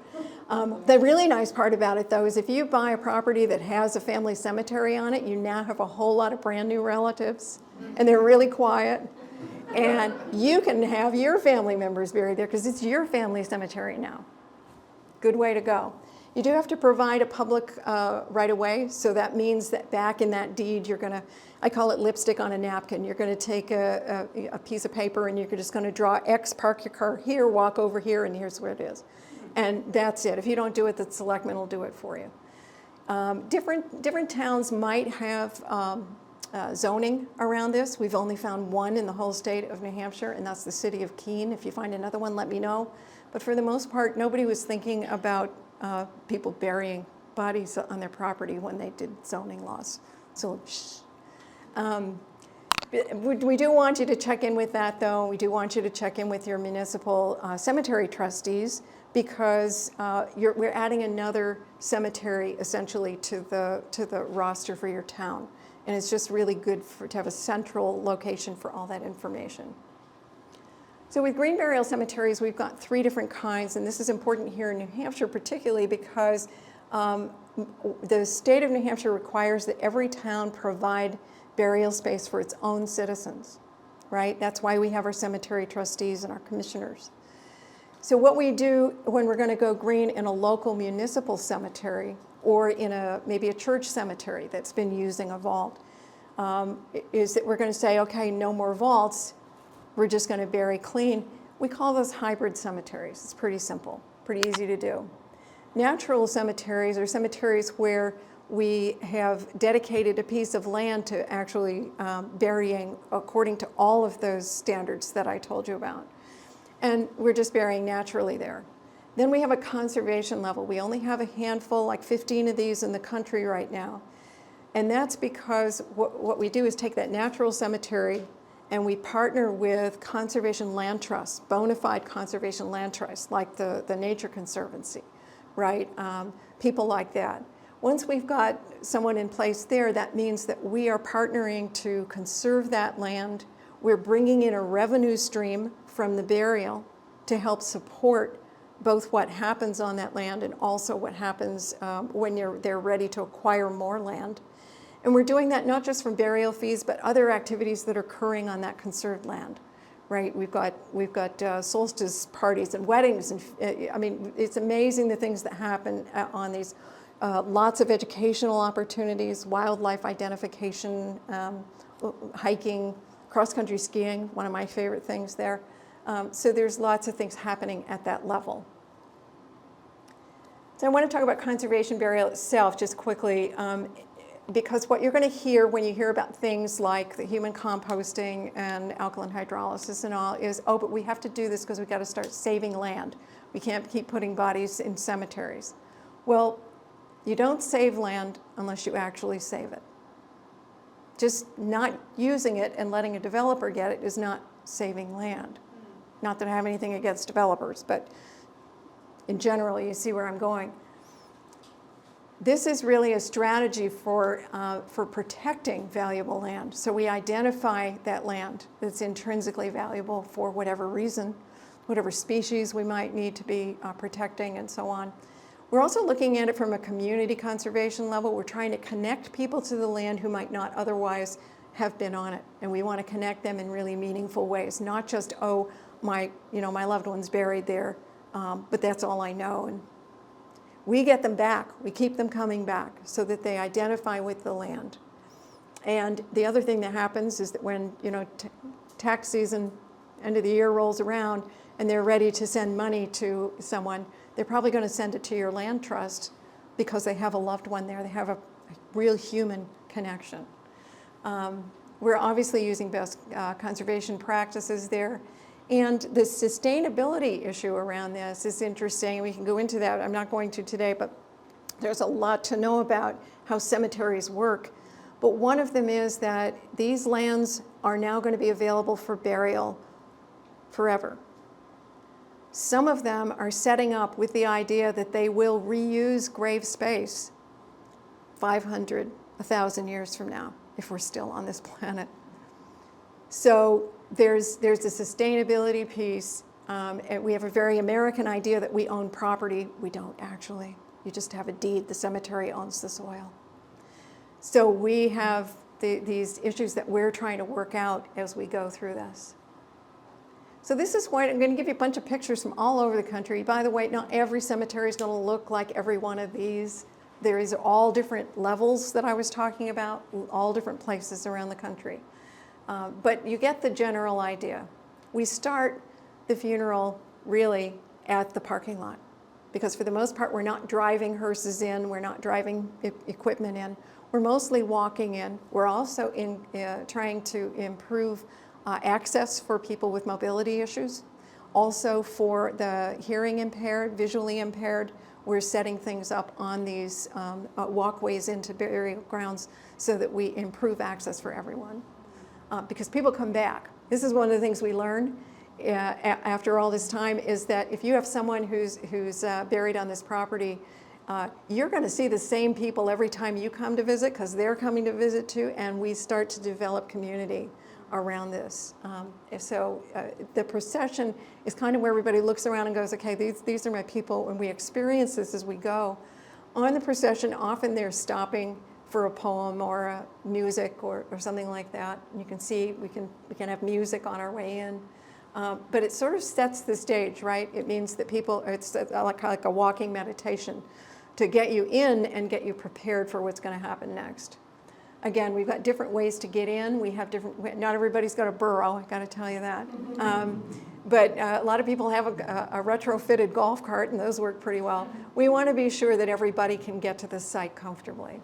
The really nice part about it, though, is if you buy a property that has a family cemetery on it, you now have a whole lot of brand new relatives, and they're really quiet. And you can have your family members buried there because it's your family cemetery now. Good way to go. You do have to provide a public right-of-way, so that means that back in that deed, you're going to, I call it lipstick on a napkin. You're going to take a piece of paper and you're just going to draw X, park your car here, walk over here, and here's where it is. And that's it. If you don't do it, the selectmen will do it for you. Different towns might have zoning around this. We've only found one in the whole state of New Hampshire, and that's the city of Keene. If you find another one, let me know. But for the most part, nobody was thinking about people burying bodies on their property when they did zoning laws. So, we do want you to check in with that, though. We do want you to check in with your municipal cemetery trustees, because we're adding another cemetery essentially to the roster for your town. And it's just really good to have a central location for all that information. So with green burial cemeteries, we've got 3 different kinds, and this is important here in New Hampshire particularly because the state of New Hampshire requires that every town provide burial space for its own citizens, right? That's why we have our cemetery trustees and our commissioners. So what we do when we're going to go green in a local municipal cemetery or in maybe a church cemetery that's been using a vault is that we're going to say, okay, no more vaults. We're just going to bury clean. We call those hybrid cemeteries. It's pretty simple, pretty easy to do. Natural cemeteries are cemeteries where we have dedicated a piece of land to actually burying according to all of those standards that I told you about. And we're just burying naturally there. Then we have a conservation level. We only have a handful, like 15 of these in the country right now. And that's because what we do is take that natural cemetery and we partner with conservation land trusts, bona fide conservation land trusts, like the Nature Conservancy, right? People like that. Once we've got someone in place there, that means that we are partnering to conserve that land. We're bringing in a revenue stream from the burial to help support both what happens on that land and also what happens when they're ready to acquire more land. And we're doing that not just from burial fees, but other activities that are occurring on that conserved land, right? We've got solstice parties and weddings, and I mean, it's amazing the things that happen on these. Lots of educational opportunities, wildlife identification, hiking, cross-country skiing, one of my favorite things there. So there's lots of things happening at that level. So I want to talk about conservation burial itself just quickly, because what you're going to hear when you hear about things like the human composting and alkaline hydrolysis and all is, oh, but we have to do this because we've got to start saving land. We can't keep putting bodies in cemeteries. Well, you don't save land unless you actually save it. Just not using it and letting a developer get it is not saving land. Not that I have anything against developers, but in general, you see where I'm going. This is really a strategy for protecting valuable land. So we identify that land that's intrinsically valuable for whatever reason, whatever species we might need to be protecting and so on. We're also looking at it from a community conservation level. We're trying to connect people to the land who might not otherwise have been on it. And we want to connect them in really meaningful ways, not just, oh, my loved one's buried there, but that's all I know. And we get them back. We keep them coming back so that they identify with the land. And the other thing that happens is that when, tax season, end of the year rolls around and they're ready to send money to someone, they're probably going to send it to your land trust because they have a loved one there. They have a real human connection. We're obviously using best conservation practices there. And the sustainability issue around this is interesting. We can go into that. I'm not going to today, but there's a lot to know about how cemeteries work. But one of them is that these lands are now going to be available for burial forever. Some of them are setting up with the idea that they will reuse grave space 500, 1,000 years from now, if we're still on this planet. So there's a sustainability piece. And we have a very American idea that we own property. We don't actually. You just have a deed. The cemetery owns the soil. So we have these issues that we're trying to work out as we go through this. So this is why I'm going to give you a bunch of pictures from all over the country. By the way, not every cemetery is going to look like every one of these. There is all different levels that I was talking about, all different places around the country. But you get the general idea. We start the funeral really at the parking lot because for the most part, we're not driving hearses in, we're not driving equipment in, we're mostly walking in. We're also trying to improve access for people with mobility issues. Also for the hearing impaired, visually impaired, we're setting things up on these walkways into burial grounds so that we improve access for everyone. Because people come back. This is one of the things we learn after all this time is that if you have someone who's buried on this property, you're going to see the same people every time you come to visit because they're coming to visit too, and we start to develop community around this. So the procession is kind of where everybody looks around and goes, okay, these are my people, and we experience this as we go. On the procession, often they're stopping for a poem or a music or something like that. And you can see we can have music on our way in. But it sort of sets the stage, right? It means that people, it's like a walking meditation to get you in and get you prepared for what's going to happen next. Again, we've got different ways to get in. We have different, not everybody's got a burro, I gotta tell you that. But a lot of people have a retrofitted golf cart and those work pretty well. We wanna be sure that everybody can get to the site comfortably.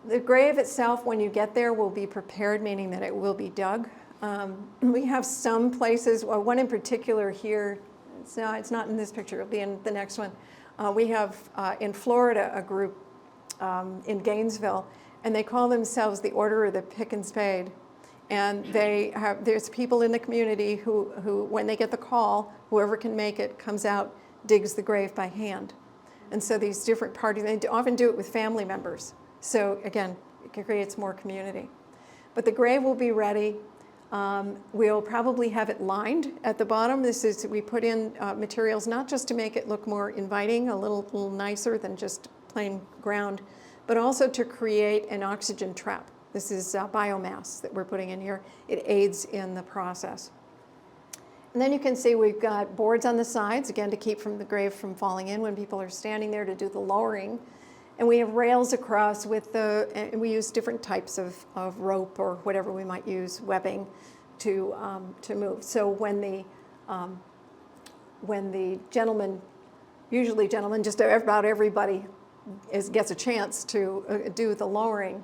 The grave itself, when you get there, will be prepared, meaning that it will be dug. We have some places, one in particular here, it's not in this picture, it'll be in the next one. We have in Florida a group in Gainesville, and they call themselves the Order of the Pick and Spade. And there's people in the community who, when they get the call, whoever can make it comes out, digs the grave by hand. And so these different parties, they often do it with family members. So again, it creates more community. But the grave will be ready. We'll probably have it lined at the bottom. We put in materials not just to make it look more inviting, a little nicer than just plain ground, but also to create an oxygen trap. This is biomass that we're putting in here. It aids in the process. And then you can see we've got boards on the sides, again, to keep the grave from falling in when people are standing there to do the lowering. And we have rails across and we use different types of rope or whatever we might use, webbing, to move. So when the gentleman, usually gentlemen, just about everybody gets a chance to do the lowering,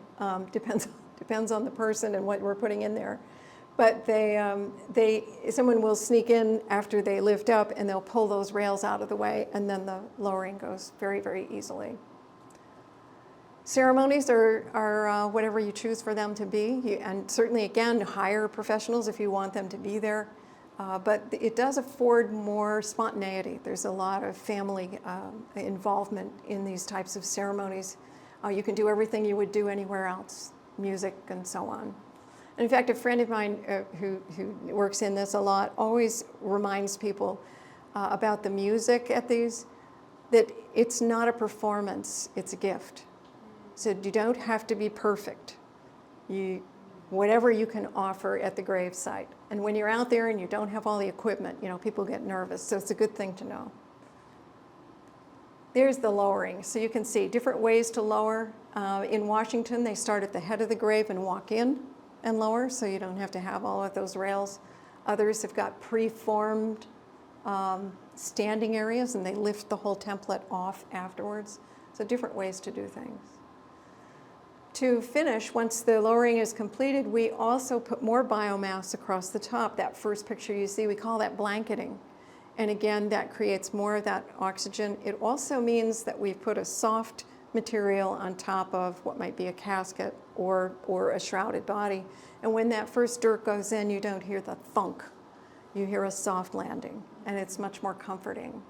depends on the person and what we're putting in there. But someone will sneak in after they lift up and they'll pull those rails out of the way, and then the lowering goes very, very easily. Ceremonies are whatever you choose for them to be, and certainly, again, hire professionals if you want them to be there. But it does afford more spontaneity. There's a lot of family involvement in these types of ceremonies. You can do everything you would do anywhere else, music and so on. And in fact, a friend of mine who works in this a lot always reminds people about the music at these, that it's not a performance, it's a gift. So you don't have to be perfect. Whatever you can offer at the grave site. And when you're out there and you don't have all the equipment, people get nervous, so it's a good thing to know. There's the lowering. So you can see different ways to lower. In Washington, they start at the head of the grave and walk in and lower, so you don't have to have all of those rails. Others have got pre-formed standing areas, and they lift the whole template off afterwards. So different ways to do things. To finish, once the lowering is completed, we also put more biomass across the top. That first picture you see, we call that blanketing. And again, that creates more of that oxygen. It also means that we've put a soft material on top of what might be a casket or a shrouded body. And when that first dirt goes in, you don't hear the thunk. You hear a soft landing, and it's much more comforting.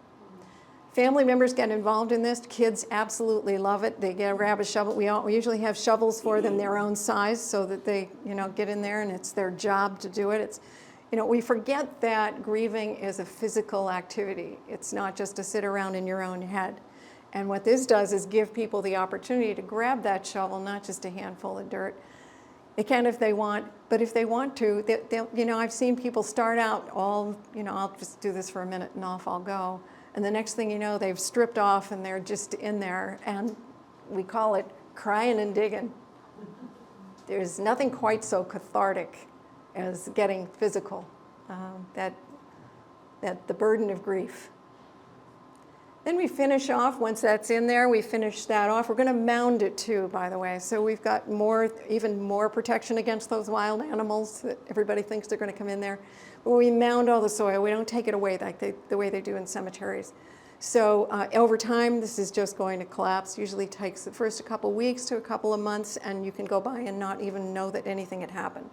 Family members get involved in this. Kids absolutely love it. They grab a shovel. We usually have shovels for them their own size so that they get in there, and it's their job to do it. We forget that grieving is a physical activity. It's not just to sit around in your own head. And what this does is give people the opportunity to grab that shovel, not just a handful of dirt. They can if they want, but if they want to, I've seen people start out I'll just do this for a minute and off I'll go. And the next thing you know, they've stripped off and they're just in there, and we call it crying and digging. There's nothing quite so cathartic as getting physical, that the burden of grief. Then we finish off, once that's in there, we finish that off. We're gonna mound it too, by the way. So we've got even more protection against those wild animals that everybody thinks they're gonna come in there. But we mound all the soil. We don't take it away like the way they do in cemeteries. So over time, this is just going to collapse. Usually takes the first a couple weeks to a couple of months, and you can go by and not even know that anything had happened.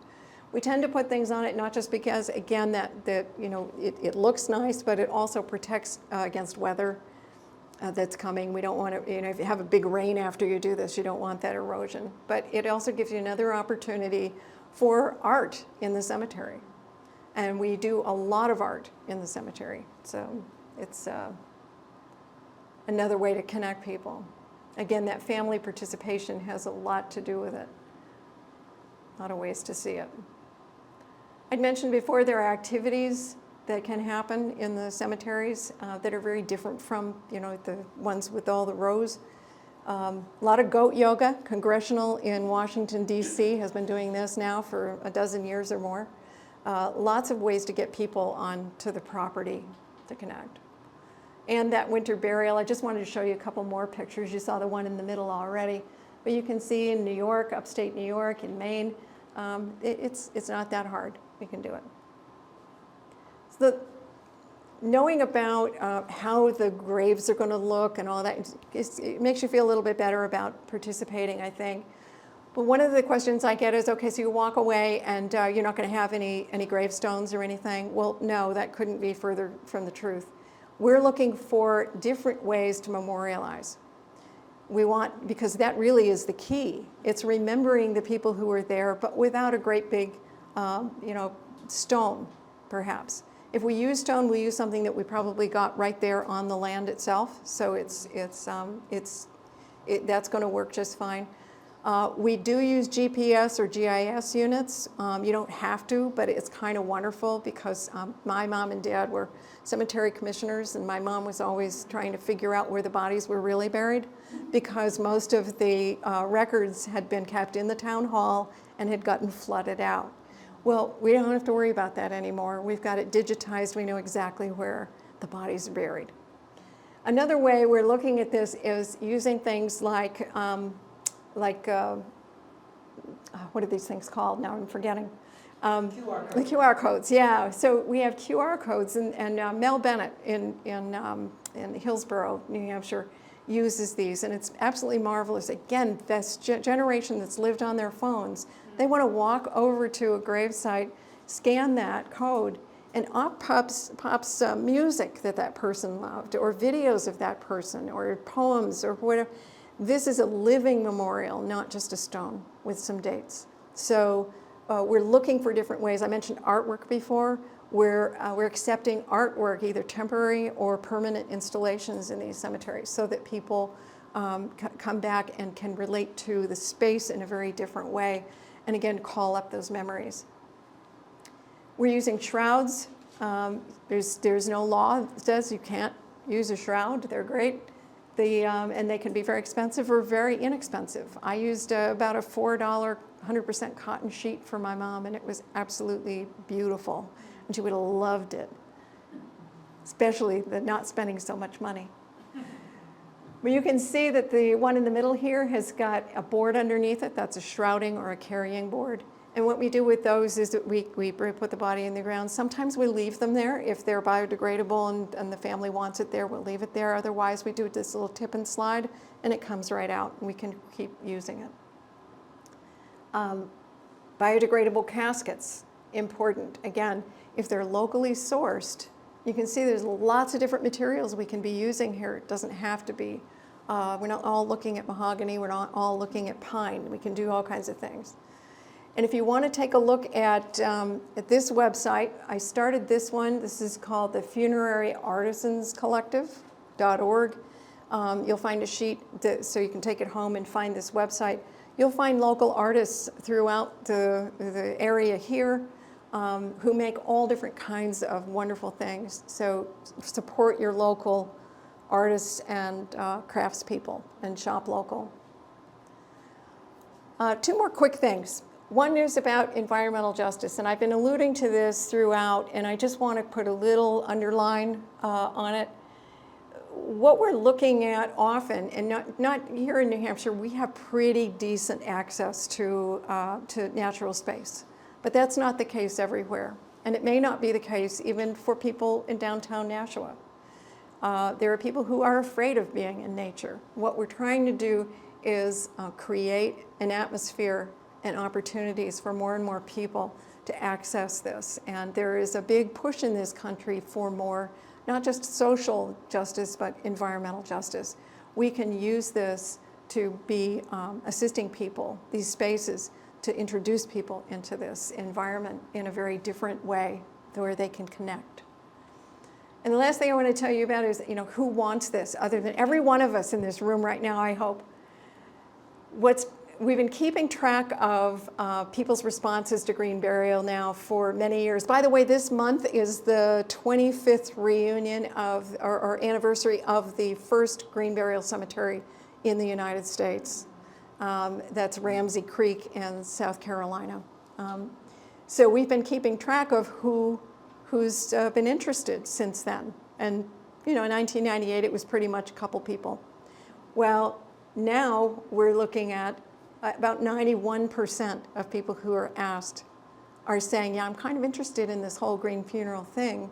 We tend to put things on it not just because, again, that it looks nice, but it also protects against weather that's coming. We don't want to, if you have a big rain after you do this, you don't want that erosion. But it also gives you another opportunity for art in the cemetery. And we do a lot of art in the cemetery. So it's another way to connect people. Again, that family participation has a lot to do with it. A lot of ways to see it. I'd mentioned before there are activities that can happen in the cemeteries that are very different from the ones with all the rows. A lot of goat yoga. Congressional in Washington, D.C. has been doing this now for a dozen years or more. Lots of ways to get people onto the property to connect. And that winter burial, I just wanted to show you a couple more pictures. You saw the one in the middle already. But you can see in New York, upstate New York, in Maine, it's not that hard. You can do it. So knowing about how the graves are going to look and all that, it makes you feel a little bit better about participating, I think. But one of the questions I get is, okay, so you walk away and you're not going to have any gravestones or anything. Well, no, that couldn't be further from the truth. We're looking for different ways to memorialize. Because that really is the key. It's remembering the people who were there, but without a great big, stone, perhaps. If we use stone, we use something that we probably got right there on the land itself. So that's going to work just fine. We do use GPS or GIS units. You don't have to, but it's kind of wonderful because my mom and dad were cemetery commissioners, and my mom was always trying to figure out where the bodies were really buried because most of the records had been kept in the town hall and had gotten flooded out. Well, we don't have to worry about that anymore. We've got it digitized. We know exactly where the bodies are buried. Another way we're looking at this is using things like what are these things called? Now I'm forgetting. QR The codes. QR codes, yeah. So we have QR codes, and Mel Bennett in Hillsborough, New Hampshire, uses these, and it's absolutely marvelous. Again, this generation that's lived on their phones, they want to walk over to a gravesite, scan that code, and up pops music that person loved, or videos of that person, or poems, or whatever. This is a living memorial, not just a stone with some dates. So we're looking for different ways. I mentioned artwork before. We're accepting artwork, either temporary or permanent installations in these cemeteries, so that people come back and can relate to the space in a very different way, and again, call up those memories. We're using shrouds. There's no law that says you can't use a shroud. They're great. And they can be very expensive or very inexpensive. I used about a $4 100% cotton sheet for my mom, and it was absolutely beautiful. And she would have loved it, especially the not spending so much money. But you can see that the one in the middle here has got a board underneath it. That's a shrouding or a carrying board. And what we do with those is that we put the body in the ground. Sometimes we leave them there. If they're biodegradable and the family wants it there, we'll leave it there. Otherwise, we do this little tip and slide, and it comes right out, and we can keep using it. Biodegradable caskets, important. Again, if they're locally sourced, you can see there's lots of different materials we can be using here. It doesn't have to be. We're not all looking at mahogany. We're not all looking at pine. We can do all kinds of things. And if you want to take a look at this website, I started this one. This is called the Funerary Artisans Collective.org. You'll find a sheet so you can take it home and find this website. You'll find local artists throughout the area here who make all different kinds of wonderful things. So support your local artists and craftspeople and shop local. Two more quick things. One is about environmental justice, and I've been alluding to this throughout, and I just want to put a little underline on it. What we're looking at often, and not here in New Hampshire, we have pretty decent access to natural space, but that's not the case everywhere, and it may not be the case even for people in downtown Nashua. There are people who are afraid of being in nature. What we're trying to do is create an atmosphere and opportunities for more and more people to access this. And there is a big push in this country for more, not just social justice, but environmental justice. We can use this to be assisting people, these spaces, to introduce people into this environment in a very different way where they can connect. And the last thing I want to tell you about is, who wants this other than every one of us in this room right now, I hope. We've been keeping track of people's responses to green burial now for many years. By the way, this month is the 25th reunion or anniversary of the first green burial cemetery in the United States. That's Ramsey Creek in South Carolina. So we've been keeping track of who's been interested since then. And in 1998, it was pretty much a couple people. Well, now we're looking at about 91% of people who are asked are saying, yeah, I'm kind of interested in this whole green funeral thing.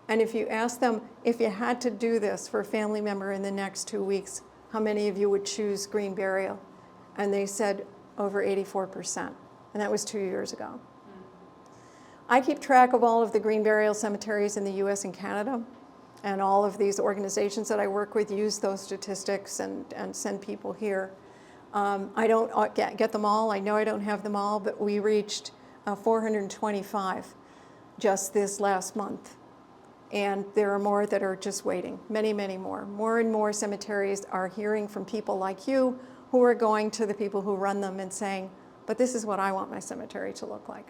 And if you ask them, if you had to do this for a family member in the next 2 weeks, how many of you would choose green burial? And they said over 84%. And that was 2 years ago. I keep track of all of the green burial cemeteries in the US and Canada. And all of these organizations that I work with use those statistics and send people here. I don't get them all. I know I don't have them all, but we reached 425 just this last month. And there are more that are just waiting, many, many more. More and more cemeteries are hearing from people like you who are going to the people who run them and saying, but this is what I want my cemetery to look like.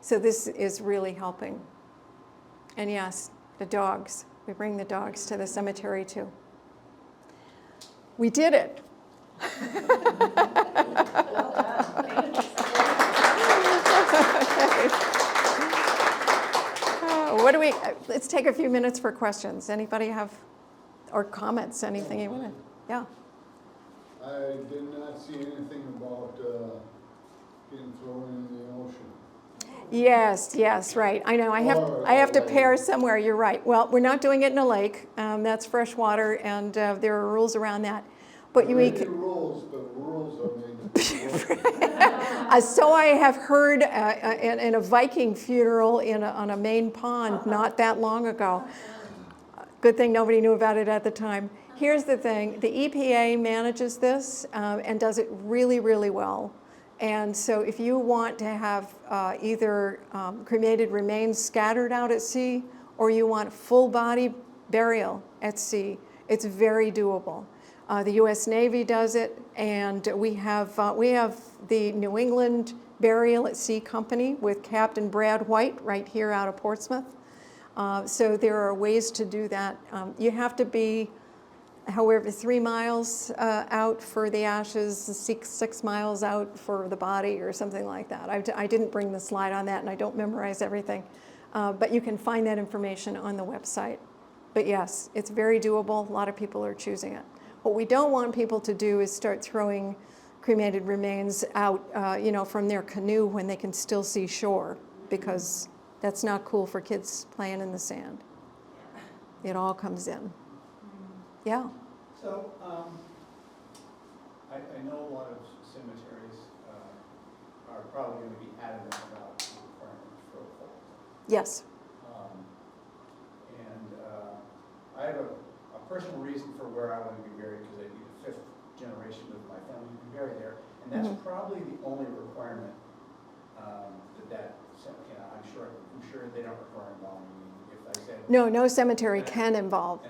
So this is really helping. And yes, the dogs. We bring the dogs to the cemetery too. We did it. What do we, let's take a few minutes for questions. Anybody have, or comments, anything you want to, yeah. I did not see anything about getting thrown in the ocean. Yes, right. I know, I have to pair somewhere, you're right. Well, we're not doing it in a lake. That's fresh water, and there are rules around that. But There may be rules, but rules are made. So I have heard in a Viking funeral on a Maine pond not that long ago. Good thing nobody knew about it at the time. Here's the thing, the EPA manages this and does it really, really well. And so if you want to have either cremated remains scattered out at sea, or you want full body burial at sea, it's very doable. The U.S. Navy does it, and we have the New England Burial at Sea Company with Captain Brad White right here out of Portsmouth. So there are ways to do that. You have to be, however, 3 miles out for the ashes, 6 miles out for the body, or something like that. I didn't bring the slide on that, and I don't memorize everything. But you can find that information on the website. But yes, it's very doable. A lot of people are choosing it. What we don't want people to do is start throwing cremated remains out, from their canoe when they can still see shore, because that's not cool for kids playing in the sand. It all comes in. Yeah. So, I know a lot of cemeteries are probably going to be adamant about the requirement for a vault. Yes. I have a personal reason for where I want to be buried, because I'd be the 5th generation of my family to be buried there, and that's probably the only requirement I'm sure they don't require embalming. If I said No cemetery can involve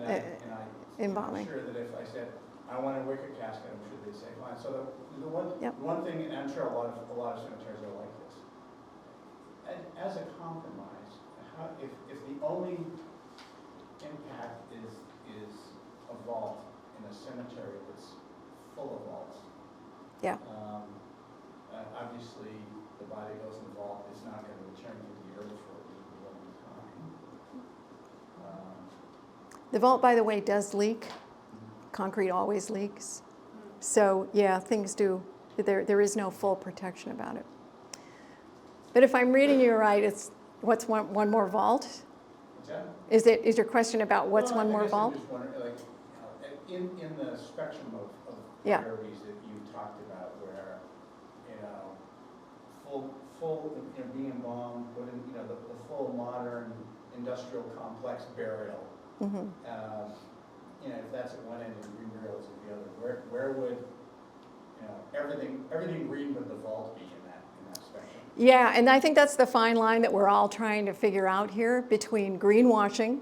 embalming. I'm sure that if I said I want a wicker casket, I'm sure they'd say fine. So the one thing, and I'm sure a lot of cemeteries are like this. As a compromise, if the only impact is a vault in a cemetery that's full of vaults. Yeah. Obviously, the body goes in the vault. It's not going to return to the earth for a long time. The vault, by the way, does leak. Concrete always leaks. So yeah, things do. There is no full protection about it. But if I'm reading you right, it's what's one more vault? What's that? Is your question about what's one more vault? I'm just wondering, in the spectrum of Yeah. priorities that you talked about, where full being embalmed, but the full modern industrial complex burial. Mm-hmm. If that's at one end and green burial is at the other, where would everything green but the vault be in that spectrum? Yeah, and I think that's the fine line that we're all trying to figure out here between greenwashing,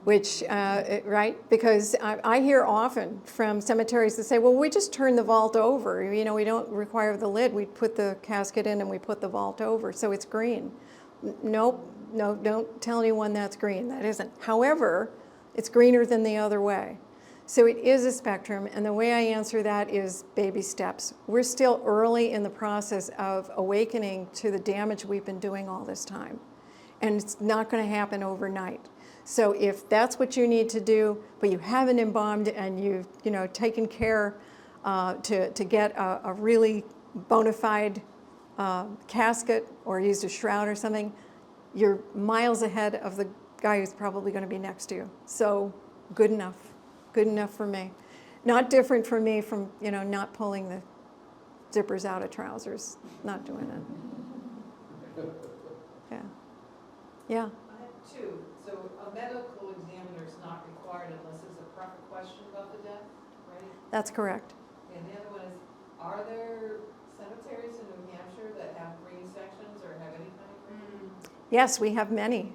which, right? Because I hear often from cemeteries that say, well, we just turn the vault over. We don't require the lid. We put the casket in and we put the vault over, so it's green. Nope, no, don't tell anyone that's green. That isn't. However, it's greener than the other way. So it is a spectrum, and the way I answer that is baby steps. We're still early in the process of awakening to the damage we've been doing all this time. And it's not going to happen overnight. So if that's what you need to do, but you haven't embalmed and you've taken care to get a really bona fide casket or used a shroud or something, you're miles ahead of the guy who's probably going to be next to you. So good enough. Good enough for me. Not different for me from, not pulling the zippers out of trousers. Not doing that. Yeah. Yeah. I have two. So a medical examiner is not required unless there's a proper question about the death, right? That's correct. And the other one is, are there cemeteries in New Hampshire that have green sections or have any kind of green? Yes, we have many.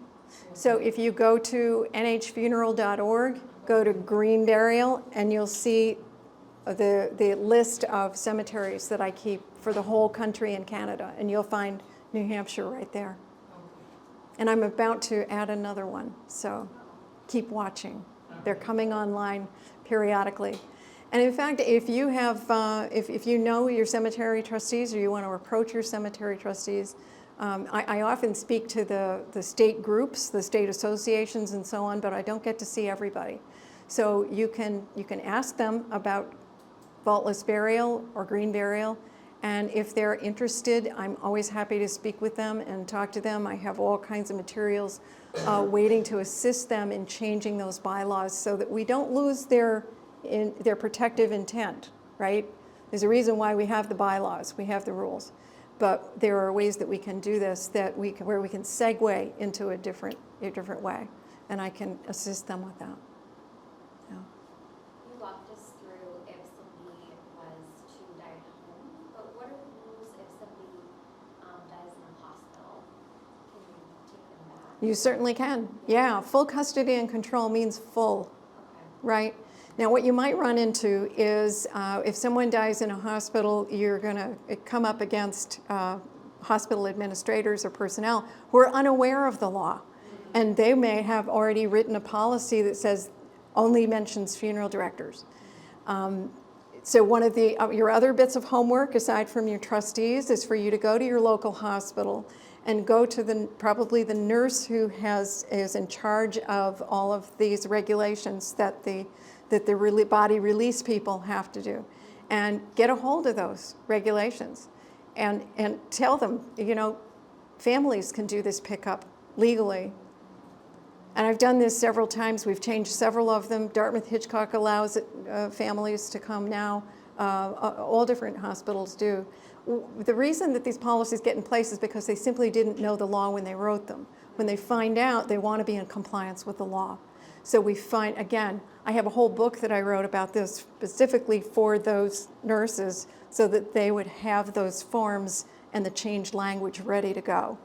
So if you go to nhfuneral.org, go to green burial, and you'll see the list of cemeteries that I keep for the whole country and Canada, and you'll find New Hampshire right there. And I'm about to add another one, so keep watching. They're coming online periodically. And in fact, if you have, if you know your cemetery trustees or you want to approach your cemetery trustees, I often speak to the state groups, the state associations and so on, but I don't get to see everybody. So you can ask them about vaultless burial or green burial, and if they're interested, I'm always happy to speak with them and talk to them. I have all kinds of materials waiting to assist them in changing those bylaws so that we don't lose their protective intent, right? There's a reason why we have the bylaws, we have the rules. But there are ways that we can do this where we can segue into a different way, and I can assist them with that. Yeah. You walked us through if somebody was to die at home, but what are the rules if somebody dies in a hospital? Can you take them back? You certainly can. Yeah, full custody and control means full, Okay. right? Now, what you might run into is if someone dies in a hospital, you're going to come up against hospital administrators or personnel who are unaware of the law. And they may have already written a policy that says only mentions funeral directors. So one of your other bits of homework, aside from your trustees, is for you to go to your local hospital and go to probably the nurse who is in charge of all of these regulations that the body release people have to do, and get a hold of those regulations and tell them, families can do this pickup legally. And I've done this several times. We've changed several of them. Dartmouth Hitchcock allows families to come now. All different hospitals do. The reason that these policies get in place is because they simply didn't know the law when they wrote them. When they find out, they want to be in compliance with the law. So we find, again, I have a whole book that I wrote about this specifically for those nurses so that they would have those forms and the changed language ready to go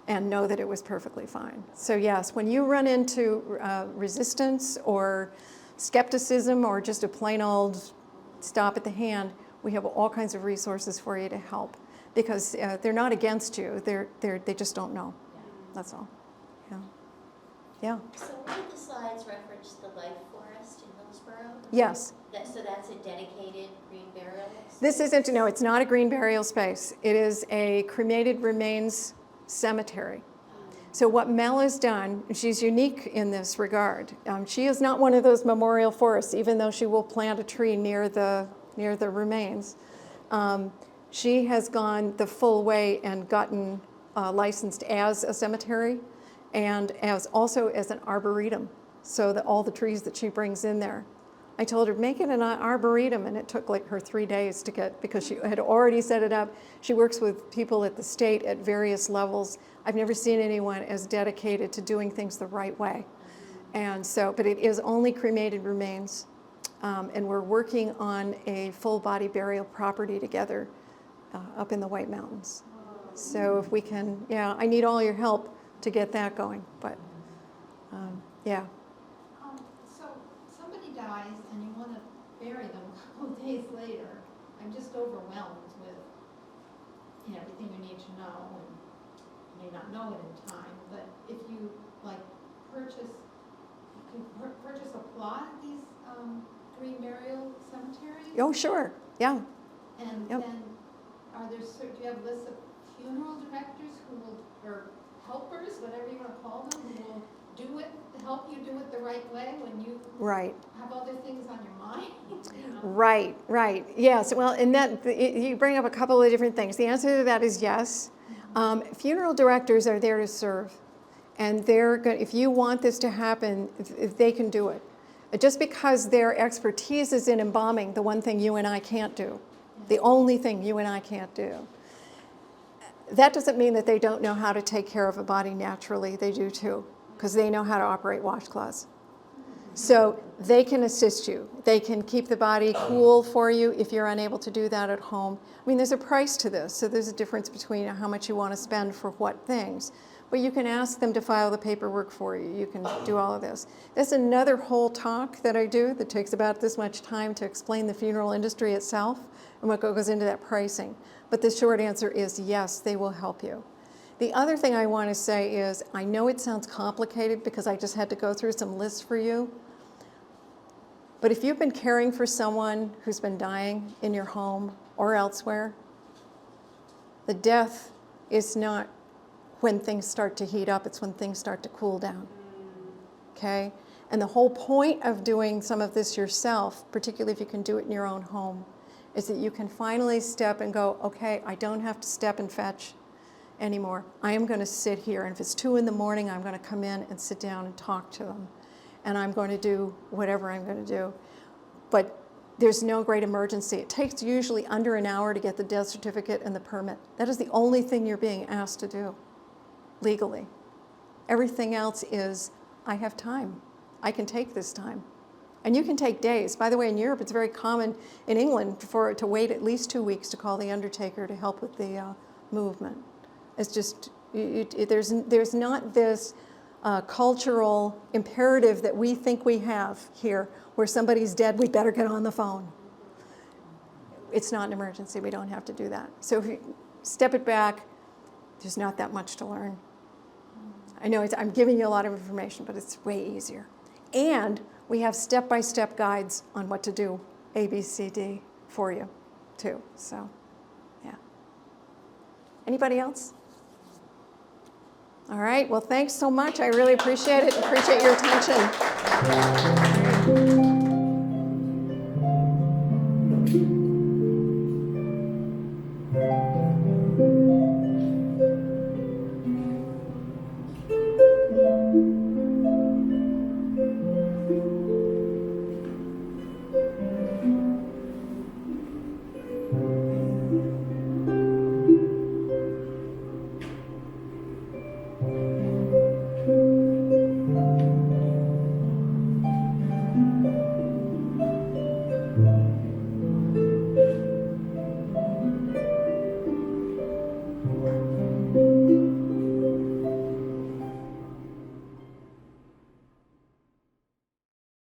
and know that it was perfectly fine. So yes, when you run into resistance or skepticism or just a plain old stop at the hand, we have all kinds of resources for you to help, because they're not against you, they just don't know. That's all. Yeah. So one of the slides referenced the life forest in Hillsborough? Yes. So that's a dedicated green burial? This isn't, no, it's not a green burial space. It is a cremated remains cemetery. So what Mel has done, she's unique in this regard. She is not one of those memorial forests, even though she will plant a tree near the remains. She has gone the full way and gotten licensed as a cemetery and also as an arboretum, so that all the trees that she brings in there. I told her, make it an arboretum, and it took like her 3 days to get, because she had already set it up. She works with people at the state at various levels. I've never seen anyone as dedicated to doing things the right way. And so, but it is only cremated remains. And we're working on a full body burial property together up in the White Mountains. So if we can, I need all your help to get that going, but yeah. So somebody dies and you want to bury them a couple of days later. I'm just overwhelmed with everything you need to know, and you may not know it in time, but if you purchase a plot at these green burial cemeteries? Oh, sure, yeah. And Yep. then do you have lists of funeral directors who will, or helpers, whatever you want to call them, who will help you do it the right way when you Right. have other things on your mind? Right. Yes. Well, and you bring up a couple of different things. The answer to that is yes. Funeral directors are there to serve, and if you want this to happen, if they can do it. Just because their expertise is in embalming, the one thing you and I can't do, the only thing you and I can't do, that doesn't mean that they don't know how to take care of a body naturally. They do too, because they know how to operate washcloths. So they can assist you. They can keep the body cool for you if you're unable to do that at home. I mean, there's a price to this, so there's a difference between how much you want to spend for what things. but you can ask them to file the paperwork for you. You can do all of this. There's another whole talk that I do that takes about this much time to explain the funeral industry itself and what goes into that pricing. But the short answer is yes, they will help you. The other thing I want to say is, I know it sounds complicated because I just had to go through some lists for you, but if you've been caring for someone who's been dying in your home or elsewhere, the death is not when things start to heat up, it's when things start to cool down, okay? And the whole point of doing some of this yourself, particularly if you can do it in your own home, is that you can finally step and go, okay, I don't have to step and fetch anymore. I am going to sit here, and if it's 2 in the morning, I'm going to come in and sit down and talk to them, and I'm going to do whatever I'm going to do. But there's no great emergency. It takes usually under an hour to get the death certificate and the permit. That is the only thing you're being asked to do legally. Everything else is, I have time. I can take this time. And you can take days. By the way, in Europe, it's very common in England to wait at least 2 weeks to call the undertaker to help with the movement. It's just, there's not this cultural imperative that we think we have here, where somebody's dead, we better get on the phone. It's not an emergency, we don't have to do that. So if you step it back, there's not that much to learn. I know I'm giving you a lot of information, but it's way easier. And we have step-by-step guides on what to do, A, B, C, D, for you, too. So, yeah. Anybody else? All right, well, thanks so much. I really appreciate it. Appreciate your attention.